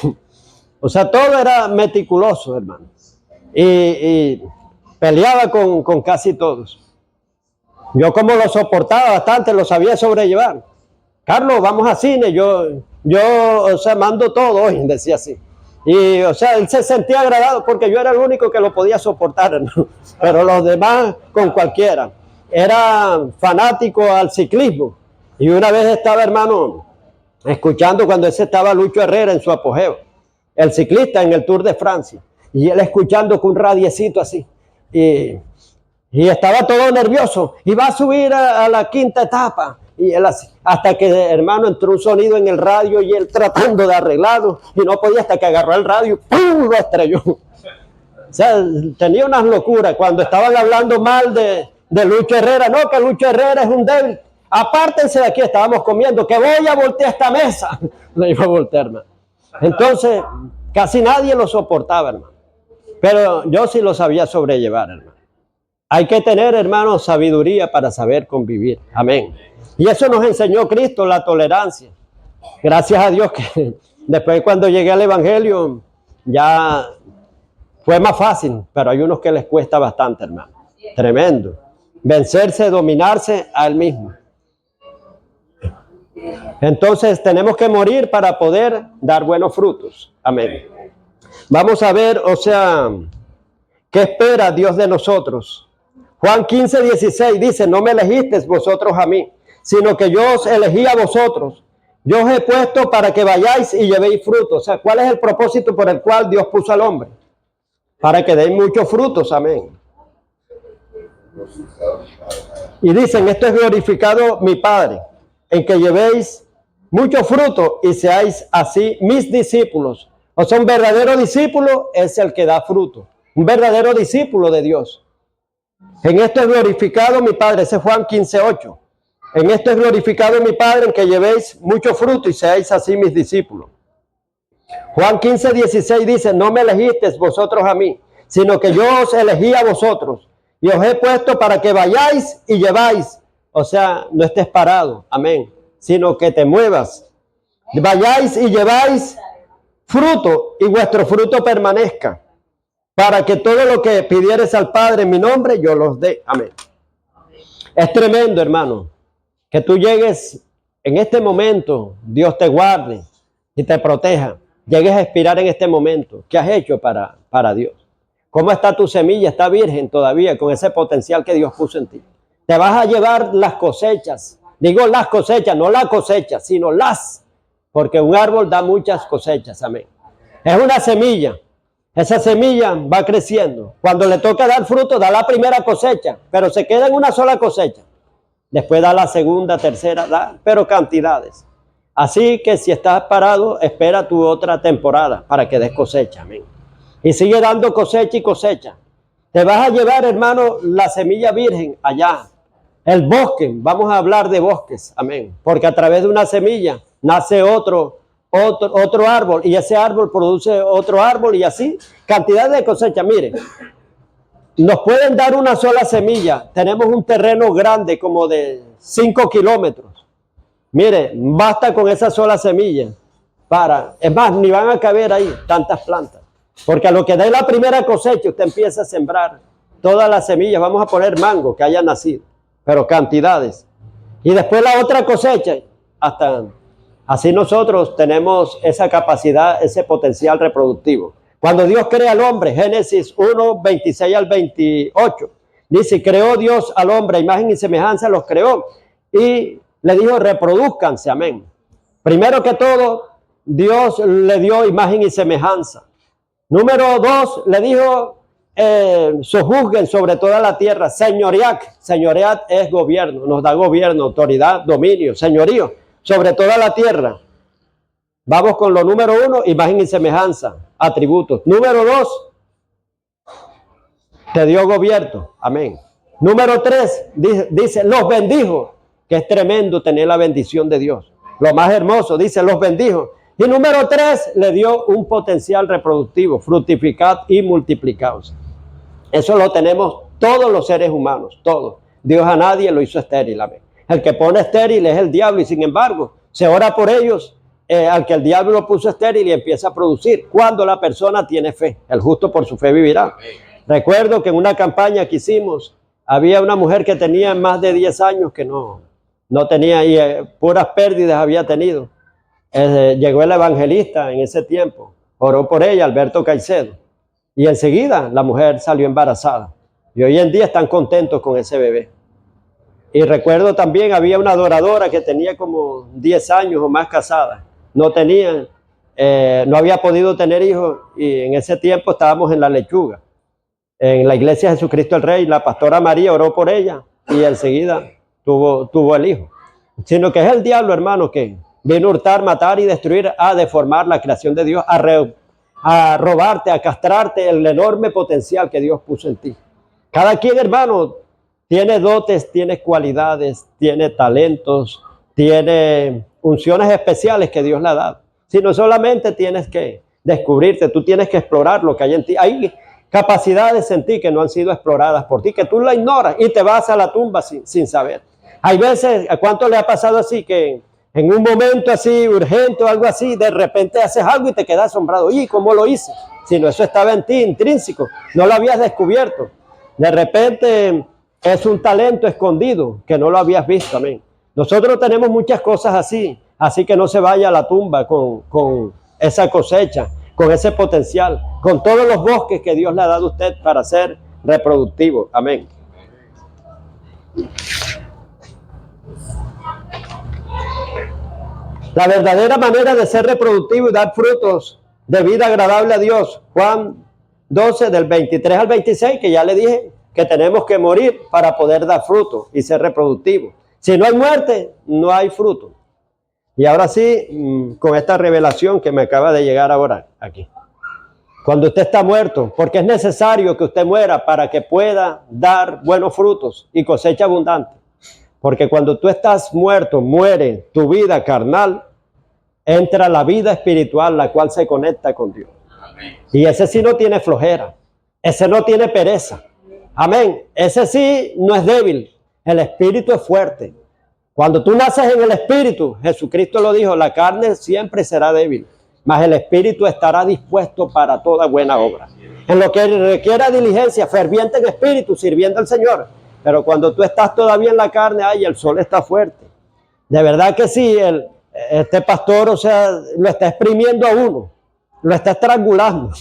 O sea, todo era meticuloso, hermano, y peleaba con casi todos. Yo como lo soportaba bastante, lo sabía sobrellevar. Carlos, vamos a cine, yo, o sea, mando todo hoy, decía así. Y, o sea, él se sentía agradado porque yo era el único que lo podía soportar, ¿no? Pero los demás con cualquiera. Era fanático al ciclismo. Y una vez estaba, hermano, escuchando cuando ese estaba Lucho Herrera en su apogeo, el ciclista en el Tour de Francia. Y él escuchando con un radiecito así. Y estaba todo nervioso. Y va a subir a la quinta etapa. Y él así, hasta que, hermano, entró un sonido en el radio y él tratando de arreglarlo y no podía hasta que agarró el radio y ¡pum! Lo estrelló. O sea, tenía unas locuras cuando estaban hablando mal de Lucho Herrera. No, que Lucho Herrera es un débil. Apártense de aquí, estábamos comiendo, que voy a voltear esta mesa. Lo iba a voltear, hermano. Entonces, casi nadie lo soportaba, hermano. Pero yo sí lo sabía sobrellevar, hermano. Hay que tener, hermano, sabiduría para saber convivir. Amén. Y eso nos enseñó Cristo, la tolerancia. Gracias a Dios que después cuando llegué al Evangelio ya fue más fácil, pero hay unos que les cuesta bastante, hermano. Tremendo. Vencerse, dominarse a él mismo. Entonces tenemos que morir para poder dar buenos frutos. Amén. Vamos a ver, o sea, ¿qué espera Dios de nosotros? Juan 15:16 dice, no me elegisteis vosotros a mí, sino que yo os elegí a vosotros. Yo os he puesto para que vayáis y llevéis frutos. O sea, ¿cuál es el propósito por el cual Dios puso al hombre? Para que deis muchos frutos. Amén. Y dicen, esto es glorificado mi Padre, en que llevéis muchos frutos y seáis así mis discípulos. O sea, un verdadero discípulo es el que da fruto. Un verdadero discípulo de Dios. En esto es glorificado mi Padre. Ese es Juan 15:8. En esto es glorificado mi Padre, en que llevéis mucho fruto y seáis así mis discípulos. Juan 15:16 dice, no me elegisteis vosotros a mí, sino que yo os elegí a vosotros y os he puesto para que vayáis y lleváis. O sea, no estés parado, amén, sino que te muevas. Vayáis y lleváis fruto y vuestro fruto permanezca, para que todo lo que pidieres al Padre en mi nombre, yo los dé. Amén. Es tremendo, hermano, que tú llegues en este momento, Dios te guarde y te proteja. Llegues a expirar en este momento. ¿Qué has hecho para Dios? ¿Cómo está tu semilla? Está virgen todavía con ese potencial que Dios puso en ti. Te vas a llevar las cosechas. Digo las cosechas, no la cosecha, sino las. Porque un árbol da muchas cosechas. Amén. Es una semilla. Esa semilla va creciendo. Cuando le toca dar fruto, da la primera cosecha, pero se queda en una sola cosecha. Después da la segunda, tercera, da, pero cantidades. Así que si estás parado, espera tu otra temporada para que des cosecha. Amén. Y sigue dando cosecha y cosecha. Te vas a llevar, hermano, la semilla virgen allá. El bosque, vamos a hablar de bosques. Amén. Porque a través de una semilla nace otro árbol, y ese árbol produce otro árbol, y así, cantidad de cosecha. Miren, nos pueden dar una sola semilla. Tenemos un terreno grande como de 5 kilómetros. Mire, basta con esa sola semilla es más, ni van a caber ahí tantas plantas. Porque a lo que dé la primera cosecha, usted empieza a sembrar todas las semillas. Vamos a poner mango que haya nacido, pero cantidades. Y después la otra cosecha, hasta así nosotros tenemos esa capacidad, ese potencial reproductivo. Cuando Dios crea al hombre, Génesis 1, 26 al 28, dice, creó Dios al hombre, a imagen y semejanza los creó. Y le dijo, reproduzcanse, amén. Primero que todo, Dios le dio imagen y semejanza. Número 2, le dijo, sojuzguen sobre toda la tierra, señoread es gobierno, nos da gobierno, autoridad, dominio, señorío, sobre toda la tierra. Vamos con lo número 1, imagen y semejanza, atributos. Número 2, te dio gobierno, amén. Número 3, dice, los bendijo, que es tremendo tener la bendición de Dios. Lo más hermoso, dice, los bendijo. Y número 3, le dio un potencial reproductivo, fructificad y multiplicaos. Eso lo tenemos todos los seres humanos, todos. Dios a nadie lo hizo estéril, amén. El que pone estéril es el diablo, y sin embargo, se ora por ellos, al que el diablo lo puso estéril, y empieza a producir. Cuando la persona tiene fe, el justo por su fe vivirá. Recuerdo que en una campaña que hicimos, había una mujer que tenía más de 10 años que no tenía, y puras pérdidas había tenido. Llegó el evangelista en ese tiempo, oró por ella, Alberto Caicedo, y enseguida la mujer salió embarazada, y hoy en día están contentos con ese bebé. Y recuerdo también, había una adoradora que tenía como 10 años o más casada, no había podido tener hijos, y en ese tiempo estábamos en La Lechuga, en la iglesia Jesucristo el Rey. La pastora María oró por ella, y enseguida tuvo el hijo. Sino que es el diablo, hermano, que vino a hurtar, matar y destruir, a deformar la creación de Dios, a robarte, a castrarte el enorme potencial que Dios puso en ti. Cada quien, hermano, tiene dotes, tiene cualidades, tiene talentos, tiene unciones especiales que Dios le ha dado. Si no, solamente tienes que descubrirte, tú tienes que explorar lo que hay en ti. Hay capacidades en ti que no han sido exploradas por ti, que tú la ignoras y te vas a la tumba sin saber. Hay veces, ¿a cuánto le ha pasado así que en un momento así urgente o algo así, de repente haces algo y te quedas asombrado? ¿Y cómo lo hice? Si no, eso estaba en ti, intrínseco, no lo habías descubierto. De repente es un talento escondido que no lo habías visto, amén. Nosotros tenemos muchas cosas así que no se vaya a la tumba con esa cosecha, con ese potencial, con todos los bosques que Dios le ha dado a usted para ser reproductivo, amén. La verdadera manera de ser reproductivo y dar frutos de vida agradable a Dios. Juan 12, del 23 al 26, que ya le dije que tenemos que morir para poder dar fruto y ser reproductivo. Si no hay muerte, no hay fruto. Y ahora sí, con esta revelación que me acaba de llegar ahora aquí. Cuando usted está muerto, porque es necesario que usted muera para que pueda dar buenos frutos y cosecha abundante. Porque cuando tú estás muerto, muere tu vida carnal, entra la vida espiritual, la cual se conecta con Dios. Amén. Y ese sí no tiene flojera, ese no tiene pereza. Amén. Ese sí no es débil, el espíritu es fuerte. Cuando tú naces en el espíritu, Jesucristo lo dijo, la carne siempre será débil, mas el espíritu estará dispuesto para toda buena obra. En lo que requiera diligencia, ferviente en espíritu, sirviendo al Señor. Pero cuando tú estás todavía en la carne, ay, el sol está fuerte. De verdad que sí, este pastor, o sea, lo está exprimiendo a uno, lo está estrangulando.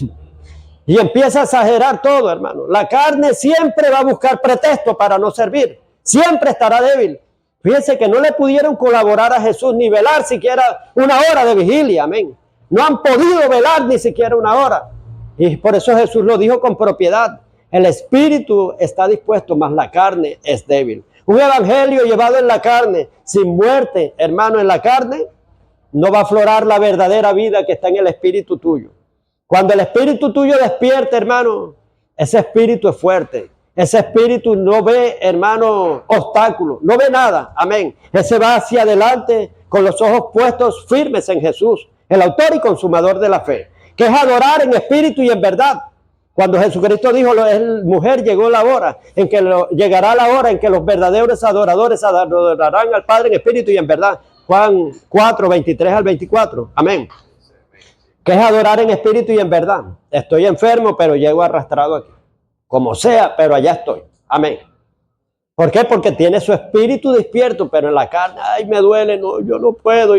Y empieza a exagerar todo, hermano. La carne siempre va a buscar pretexto para no servir. Siempre estará débil. Fíjense que no le pudieron colaborar a Jesús ni velar siquiera una hora de vigilia, amén. No han podido velar ni siquiera una hora. Y por eso Jesús lo dijo con propiedad. El espíritu está dispuesto, mas la carne es débil. Un evangelio llevado en la carne, sin muerte, hermano, en la carne, no va a aflorar la verdadera vida que está en el espíritu tuyo. Cuando el espíritu tuyo despierta, hermano, ese espíritu es fuerte. Ese espíritu no ve, hermano, obstáculos, no ve nada, amén. Ese va hacia adelante con los ojos puestos firmes en Jesús, el autor y consumador de la fe, que es adorar en espíritu y en verdad. Cuando Jesucristo dijo, mujer, llegó la hora, llegará la hora en que los verdaderos adoradores adorarán al Padre en espíritu y en verdad. Juan 4, 23 al 24, amén. Que es adorar en espíritu y en verdad. Estoy enfermo, pero llego arrastrado aquí. Como sea, pero allá estoy. Amén. ¿Por qué? Porque tiene su espíritu despierto, pero en la carne, ay, me duele, no, yo no puedo.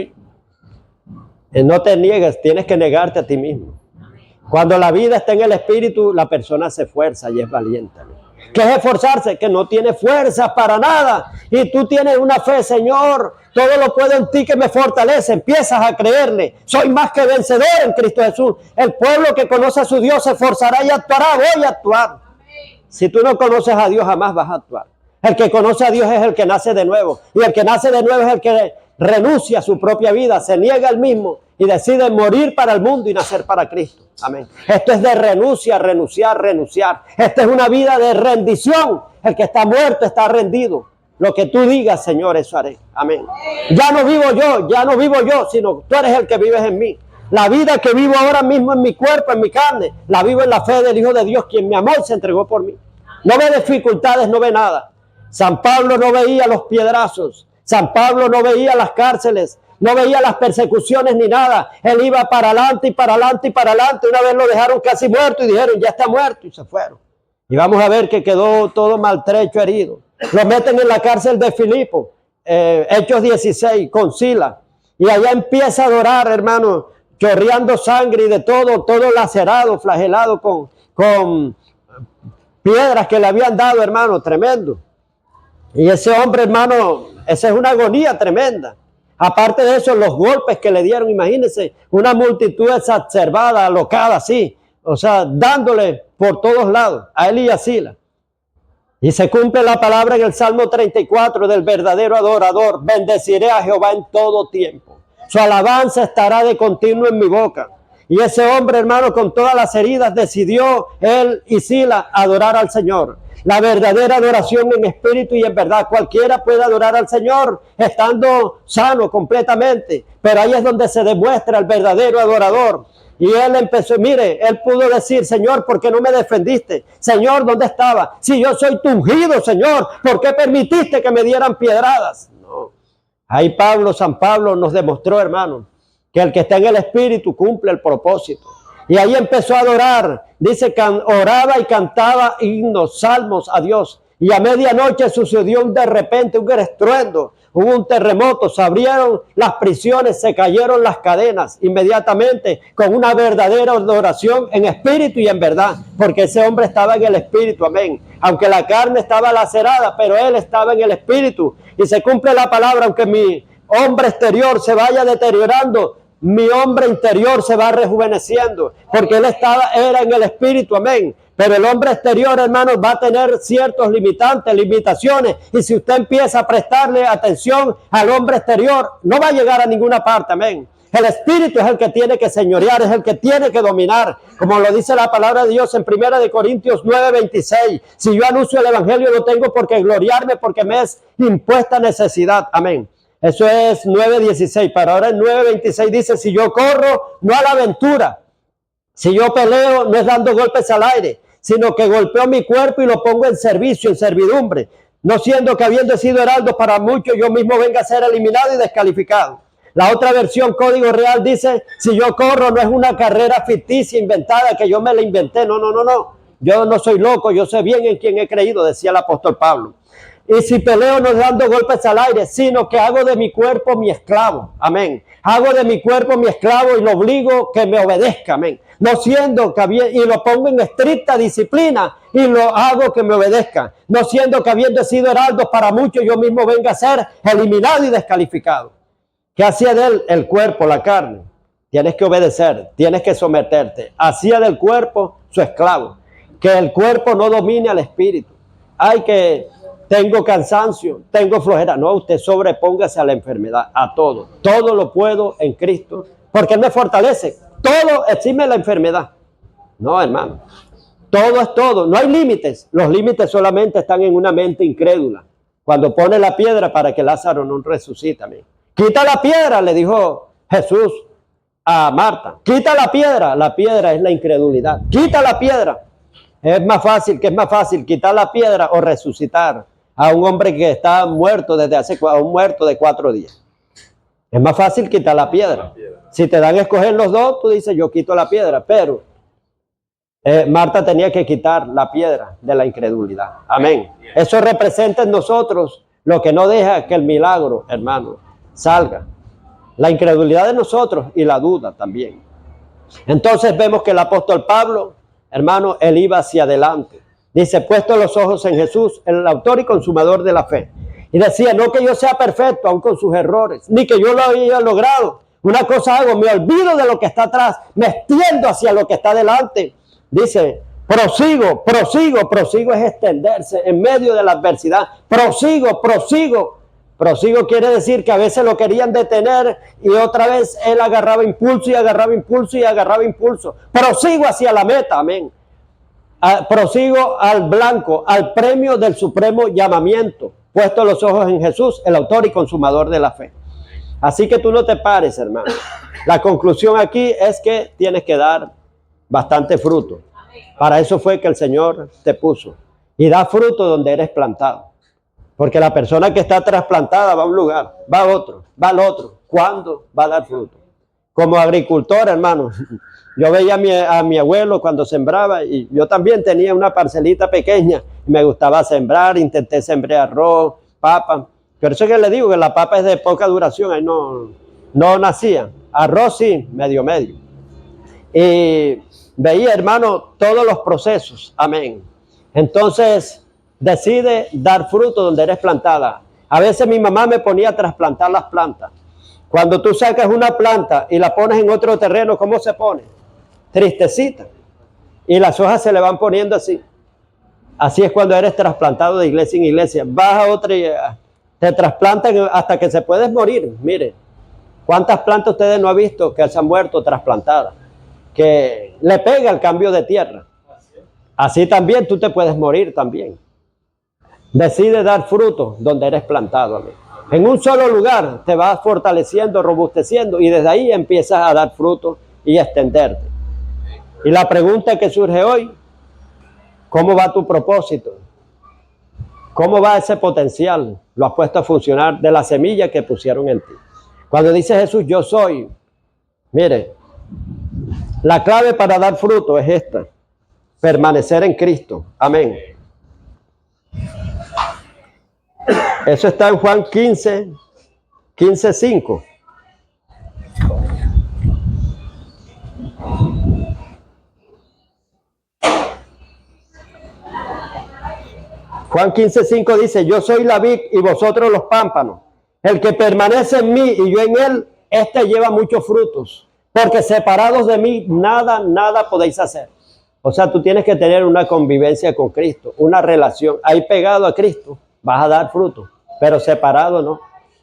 No te niegues, tienes que negarte a ti mismo. Cuando la vida está en el espíritu, la persona se esfuerza y es valiente. ¿Qué es esforzarse? Que no tiene fuerza para nada. Y tú tienes una fe, Señor, todo lo puedo en ti que me fortalece. Empiezas a creerle. Soy más que vencedor en Cristo Jesús. El pueblo que conoce a su Dios se esforzará y actuará. Voy a actuar. Si tú no conoces a Dios, jamás vas a actuar. El que conoce a Dios es el que nace de nuevo. Y el que nace de nuevo es el que renuncia a su propia vida, se niega al mismo y decide morir para el mundo y nacer para Cristo. Amén. Esto es de renunciar. Esta es una vida de rendición. El que está muerto está rendido. Lo que tú digas, Señor, eso haré. Amén. Ya no vivo yo, sino tú eres el que vives en mí. La vida que vivo ahora mismo en mi cuerpo, en mi carne, la vivo en la fe del Hijo de Dios, quien me amó y se entregó por mí. No ve dificultades, no ve nada. San Pablo no veía los piedrazos. San Pablo no veía las cárceles. No veía las persecuciones ni nada. Él iba para adelante y para adelante y para adelante. Una vez lo dejaron casi muerto y dijeron, ya está muerto, y se fueron. Y vamos a ver que quedó todo maltrecho, herido. Lo meten en la cárcel de Filipo, Hechos 16, con Silas. Y allá empieza a adorar, hermano, chorreando sangre y de todo lacerado, flagelado con piedras que le habían dado, hermano, tremendo. Y ese hombre, hermano, esa es una agonía tremenda. Aparte de eso, los golpes que le dieron, imagínense, una multitud exacerbada, alocada así, o sea, dándole por todos lados a él y a Silas. Y se cumple la palabra en el Salmo 34 del verdadero adorador: bendeciré a Jehová en todo tiempo. Su alabanza estará de continuo en mi boca. Y ese hombre, hermano, con todas las heridas, decidió él y Silas adorar al Señor. La verdadera adoración en espíritu y en verdad. Cualquiera puede adorar al Señor estando sano completamente, pero ahí es donde se demuestra el verdadero adorador. Y él empezó, mire, él pudo decir, Señor, ¿por qué no me defendiste? Señor, ¿dónde estaba? Si yo soy tu ungido, Señor, ¿por qué permitiste que me dieran piedradas? No. Ahí San Pablo nos demostró, hermano, que el que está en el espíritu cumple el propósito. Y ahí empezó a adorar. Dice que oraba y cantaba himnos, salmos a Dios. Y a medianoche sucedió de repente un estruendo. Hubo un terremoto, se abrieron las prisiones, se cayeron las cadenas inmediatamente, con una verdadera adoración en espíritu y en verdad. Porque ese hombre estaba en el espíritu, amén. Aunque la carne estaba lacerada, pero él estaba en el espíritu. Y se cumple la palabra, aunque mi hombre exterior se vaya deteriorando, mi hombre interior se va rejuveneciendo, porque él era en el espíritu, amén. Pero el hombre exterior, hermanos, va a tener ciertos limitaciones. Y si usted empieza a prestarle atención al hombre exterior, no va a llegar a ninguna parte, amén. El espíritu es el que tiene que señorear, es el que tiene que dominar. Como lo dice la palabra de Dios en 1 Corintios 9:26. Si yo anuncio el evangelio, no tengo por qué gloriarme, porque me es impuesta necesidad, amén. Eso es 9:16, pero ahora en 9:26 dice, si yo corro, no a la aventura. Si yo peleo, no es dando golpes al aire, sino que golpeo mi cuerpo y lo pongo en servicio, en servidumbre. No siendo que habiendo sido heraldo para muchos, yo mismo venga a ser eliminado y descalificado. La otra versión, Código Real, dice, si yo corro, no es una carrera ficticia, inventada, que yo me la inventé. No. Yo no soy loco, yo sé bien en quién he creído, decía el apóstol Pablo. Y si peleo no dando golpes al aire, sino que hago de mi cuerpo mi esclavo. Amén. Hago de mi cuerpo mi esclavo y lo obligo que me obedezca. Amén. No siendo que y lo pongo en estricta disciplina y lo hago que me obedezca. No siendo que habiendo sido heraldo para muchos, yo mismo venga a ser eliminado y descalificado. ¿Qué hacía de él? El cuerpo, la carne. Tienes que obedecer, tienes que someterte. Hacía del cuerpo su esclavo. Que el cuerpo no domine al espíritu. Hay que... Tengo cansancio, tengo flojera. No, usted sobrepóngase a la enfermedad, a todo. Todo lo puedo en Cristo, porque Él me fortalece. Todo exime la enfermedad. No, hermano. Todo es todo. No hay límites. Los límites solamente están en una mente incrédula. Cuando pone la piedra para que Lázaro no resucite. Quita la piedra, le dijo Jesús a Marta. Quita la piedra. La piedra es la incredulidad. Quita la piedra. Es más fácil quitar la piedra o resucitar a un hombre que está muerto a un muerto de 4 días. Es más fácil quitar la piedra. Si te dan a escoger los dos, tú dices, yo quito la piedra. Pero Marta tenía que quitar la piedra de la incredulidad. Amén. Eso representa en nosotros lo que no deja que el milagro, hermano, salga. La incredulidad de nosotros y la duda también. Entonces vemos que el apóstol Pablo, hermano, él iba hacia adelante. Dice, puesto los ojos en Jesús, el autor y consumador de la fe. Y decía, no que yo sea perfecto, aun con sus errores, ni que yo lo haya logrado. Una cosa hago, me olvido de lo que está atrás, me extiendo hacia lo que está delante. Dice, prosigo es extenderse en medio de la adversidad. Prosigo. Prosigo quiere decir que a veces lo querían detener y otra vez él agarraba impulso. Prosigo hacia la meta, amén. Prosigo al blanco, al premio del supremo llamamiento, puesto los ojos en Jesús, el autor y consumador de la fe. Así que tú no te pares, hermano. La conclusión aquí es que tienes que dar bastante fruto. Para eso fue que el Señor te puso. Y da fruto donde eres plantado. Porque la persona que está trasplantada va a un lugar, va a otro, va al otro. ¿Cuándo va a dar fruto? Como agricultor, hermano, yo veía a mi abuelo cuando sembraba y yo también tenía una parcelita pequeña. Me gustaba sembrar, intenté sembrar arroz, papa. Por eso que le digo que la papa es de poca duración, ahí no nacía. Arroz sí, medio. Y veía, hermano, todos los procesos, amén. Entonces, decide dar fruto donde eres plantada. A veces mi mamá me ponía a trasplantar las plantas. Cuando tú sacas una planta y la pones en otro terreno, ¿cómo se pone? Tristecita. Y las hojas se le van poniendo así. Así es cuando eres trasplantado de iglesia en iglesia. Vas a otra y te trasplantan hasta que se puedes morir. Mire, ¿cuántas plantas ustedes no han visto que se han muerto trasplantadas? Que le pega el cambio de tierra. Así también tú te puedes morir también. Decide dar fruto donde eres plantado, amigo. En un solo lugar te vas fortaleciendo, robusteciendo y desde ahí empiezas a dar fruto y a extenderte. Y la pregunta que surge hoy, ¿cómo va tu propósito? ¿Cómo va ese potencial? Lo has puesto a funcionar de la semilla que pusieron en ti. Cuando dice Jesús, yo soy, mire, la clave para dar fruto es esta, permanecer en Cristo. Amén. Eso está en Juan 15:5. Juan 15:5 dice, yo soy la vid y vosotros los pámpanos. El que permanece en mí y yo en él, este lleva muchos frutos. Porque separados de mí, nada podéis hacer. O sea, tú tienes que tener una convivencia con Cristo, una relación. Ahí pegado a Cristo, vas a dar fruto. Pero separado no.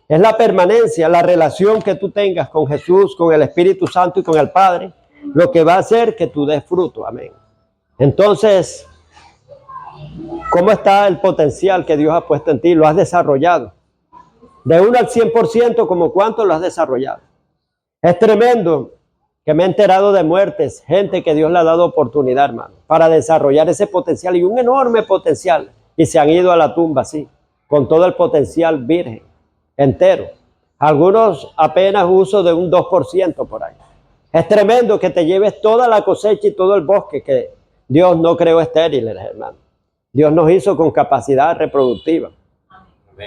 Es la permanencia, la relación que tú tengas con Jesús, con el Espíritu Santo y con el Padre, lo que va a hacer que tú des fruto. Amén. Entonces, ¿cómo está el potencial que Dios ha puesto en ti? ¿Lo has desarrollado? De 1 al 100%, ¿como cuánto lo has desarrollado? Es tremendo que me he enterado de muertes, gente que Dios le ha dado oportunidad, hermano, para desarrollar ese potencial y un enorme potencial. Y se han ido a la tumba así, con todo el potencial virgen, entero. Algunos apenas uso de un 2% por ahí. Es tremendo que te lleves toda la cosecha y todo el bosque, que Dios no creó estériles, hermano. Dios nos hizo con capacidad reproductiva.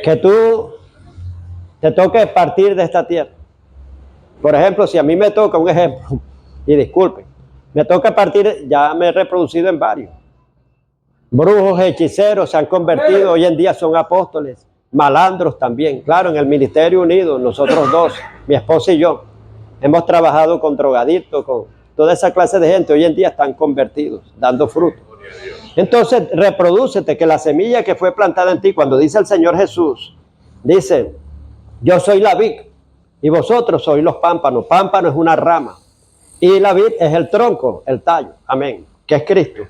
que tú te toque partir de esta tierra. Por ejemplo, si a mí me toca, un ejemplo, y disculpen, me toca partir, ya me he reproducido en varios. Brujos, hechiceros se han convertido, hoy en día son apóstoles, malandros también. Claro, en el Ministerio Unido, nosotros dos, mi esposa y yo, hemos trabajado con drogadictos, con toda esa clase de gente, hoy en día están convertidos, dando fruto. Entonces, reprodúcete, que la semilla que fue plantada en ti, cuando dice el Señor Jesús, dice, yo soy la vid y vosotros sois los pámpanos. Pámpano es una rama y la vid es el tronco, el tallo, amén, que es Cristo.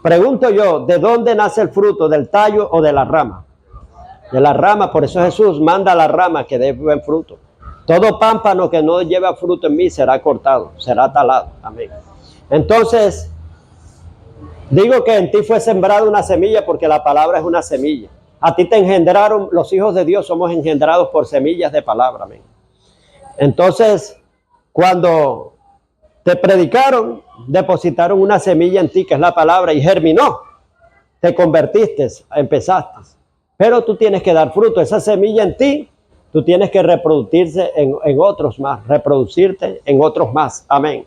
Pregunto yo, ¿de dónde nace el fruto? ¿Del tallo o de la rama? De la rama, por eso Jesús manda a la rama que dé buen fruto. Todo pámpano que no lleva fruto en mí será cortado, será talado, amén. Entonces, digo que en ti fue sembrada una semilla porque la palabra es una semilla. A ti te engendraron, los hijos de Dios somos engendrados por semillas de palabra, amén. Entonces, cuando te predicaron, depositaron una semilla en ti, que es la palabra, y germinó. Te convertiste, empezaste. Pero tú tienes que dar fruto. Esa semilla en ti, tú tienes que reproducirse en otros más, reproducirte en otros más. Amén.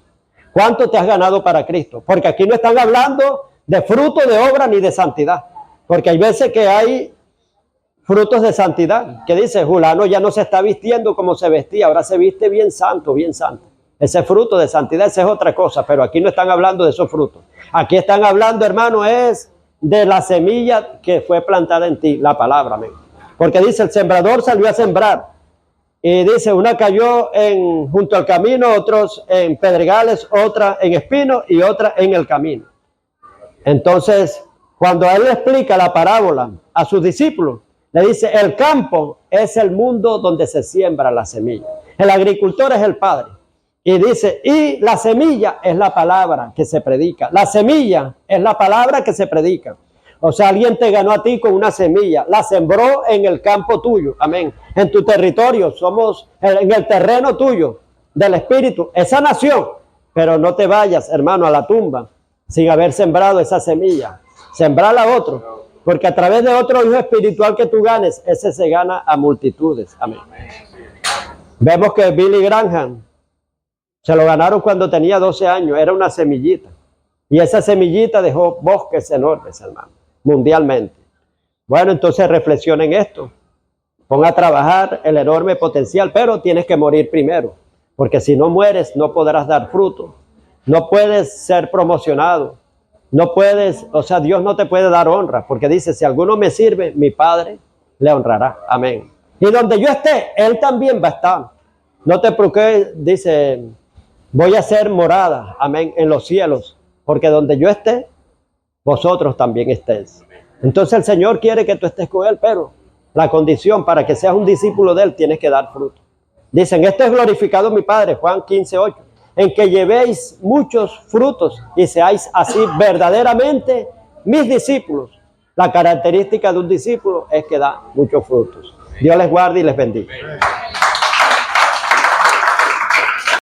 ¿Cuánto te has ganado para Cristo? Porque aquí no están hablando de fruto de obra ni de santidad. Porque hay veces que hay frutos de santidad, que dice, Julano ya no se está vistiendo como se vestía, ahora se viste bien santo, bien santo. Ese fruto de santidad, esa es otra cosa, pero aquí no están hablando de esos frutos. Aquí están hablando, hermano, es de la semilla que fue plantada en ti, la palabra, amén. Porque dice, el sembrador salió a sembrar. Y dice, una cayó junto al camino, otros en pedregales, otra en espinos y otra en el camino. Entonces, cuando él le explica la parábola a sus discípulos, le dice, el campo es el mundo donde se siembra la semilla. El agricultor es el Padre. Y dice, y la semilla es la palabra que se predica. La semilla es la palabra que se predica. O sea, alguien te ganó a ti con una semilla, la sembró en el campo tuyo, amén. En tu territorio, somos en el terreno tuyo, del Espíritu, esa nación. Pero no te vayas, hermano, a la tumba sin haber sembrado esa semilla. Sembrala a otro, porque a través de otro hijo espiritual que tú ganes, ese se gana a multitudes, amén. Vemos que Billy Graham se lo ganaron cuando tenía 12 años, era una semillita. Y esa semillita dejó bosques enormes, hermano, mundialmente. Bueno, entonces reflexiona en esto. Pon a trabajar el enorme potencial, pero tienes que morir primero. Porque si no mueres, no podrás dar fruto. No puedes ser promocionado. No puedes, o sea, Dios no te puede dar honra. Porque dice, si alguno me sirve, mi Padre le honrará. Amén. Y donde yo esté, Él también va a estar. No te preocupes, dice, voy a ser morada, amén, en los cielos. Porque donde yo esté, vosotros también estéis. Entonces el Señor quiere que tú estés con Él, pero la condición para que seas un discípulo de Él, tienes que dar fruto. Dicen, esto es glorificado mi Padre, Juan 15:8, en que llevéis muchos frutos y seáis así verdaderamente mis discípulos. La característica de un discípulo es que da muchos frutos. Dios les guarde y les bendiga.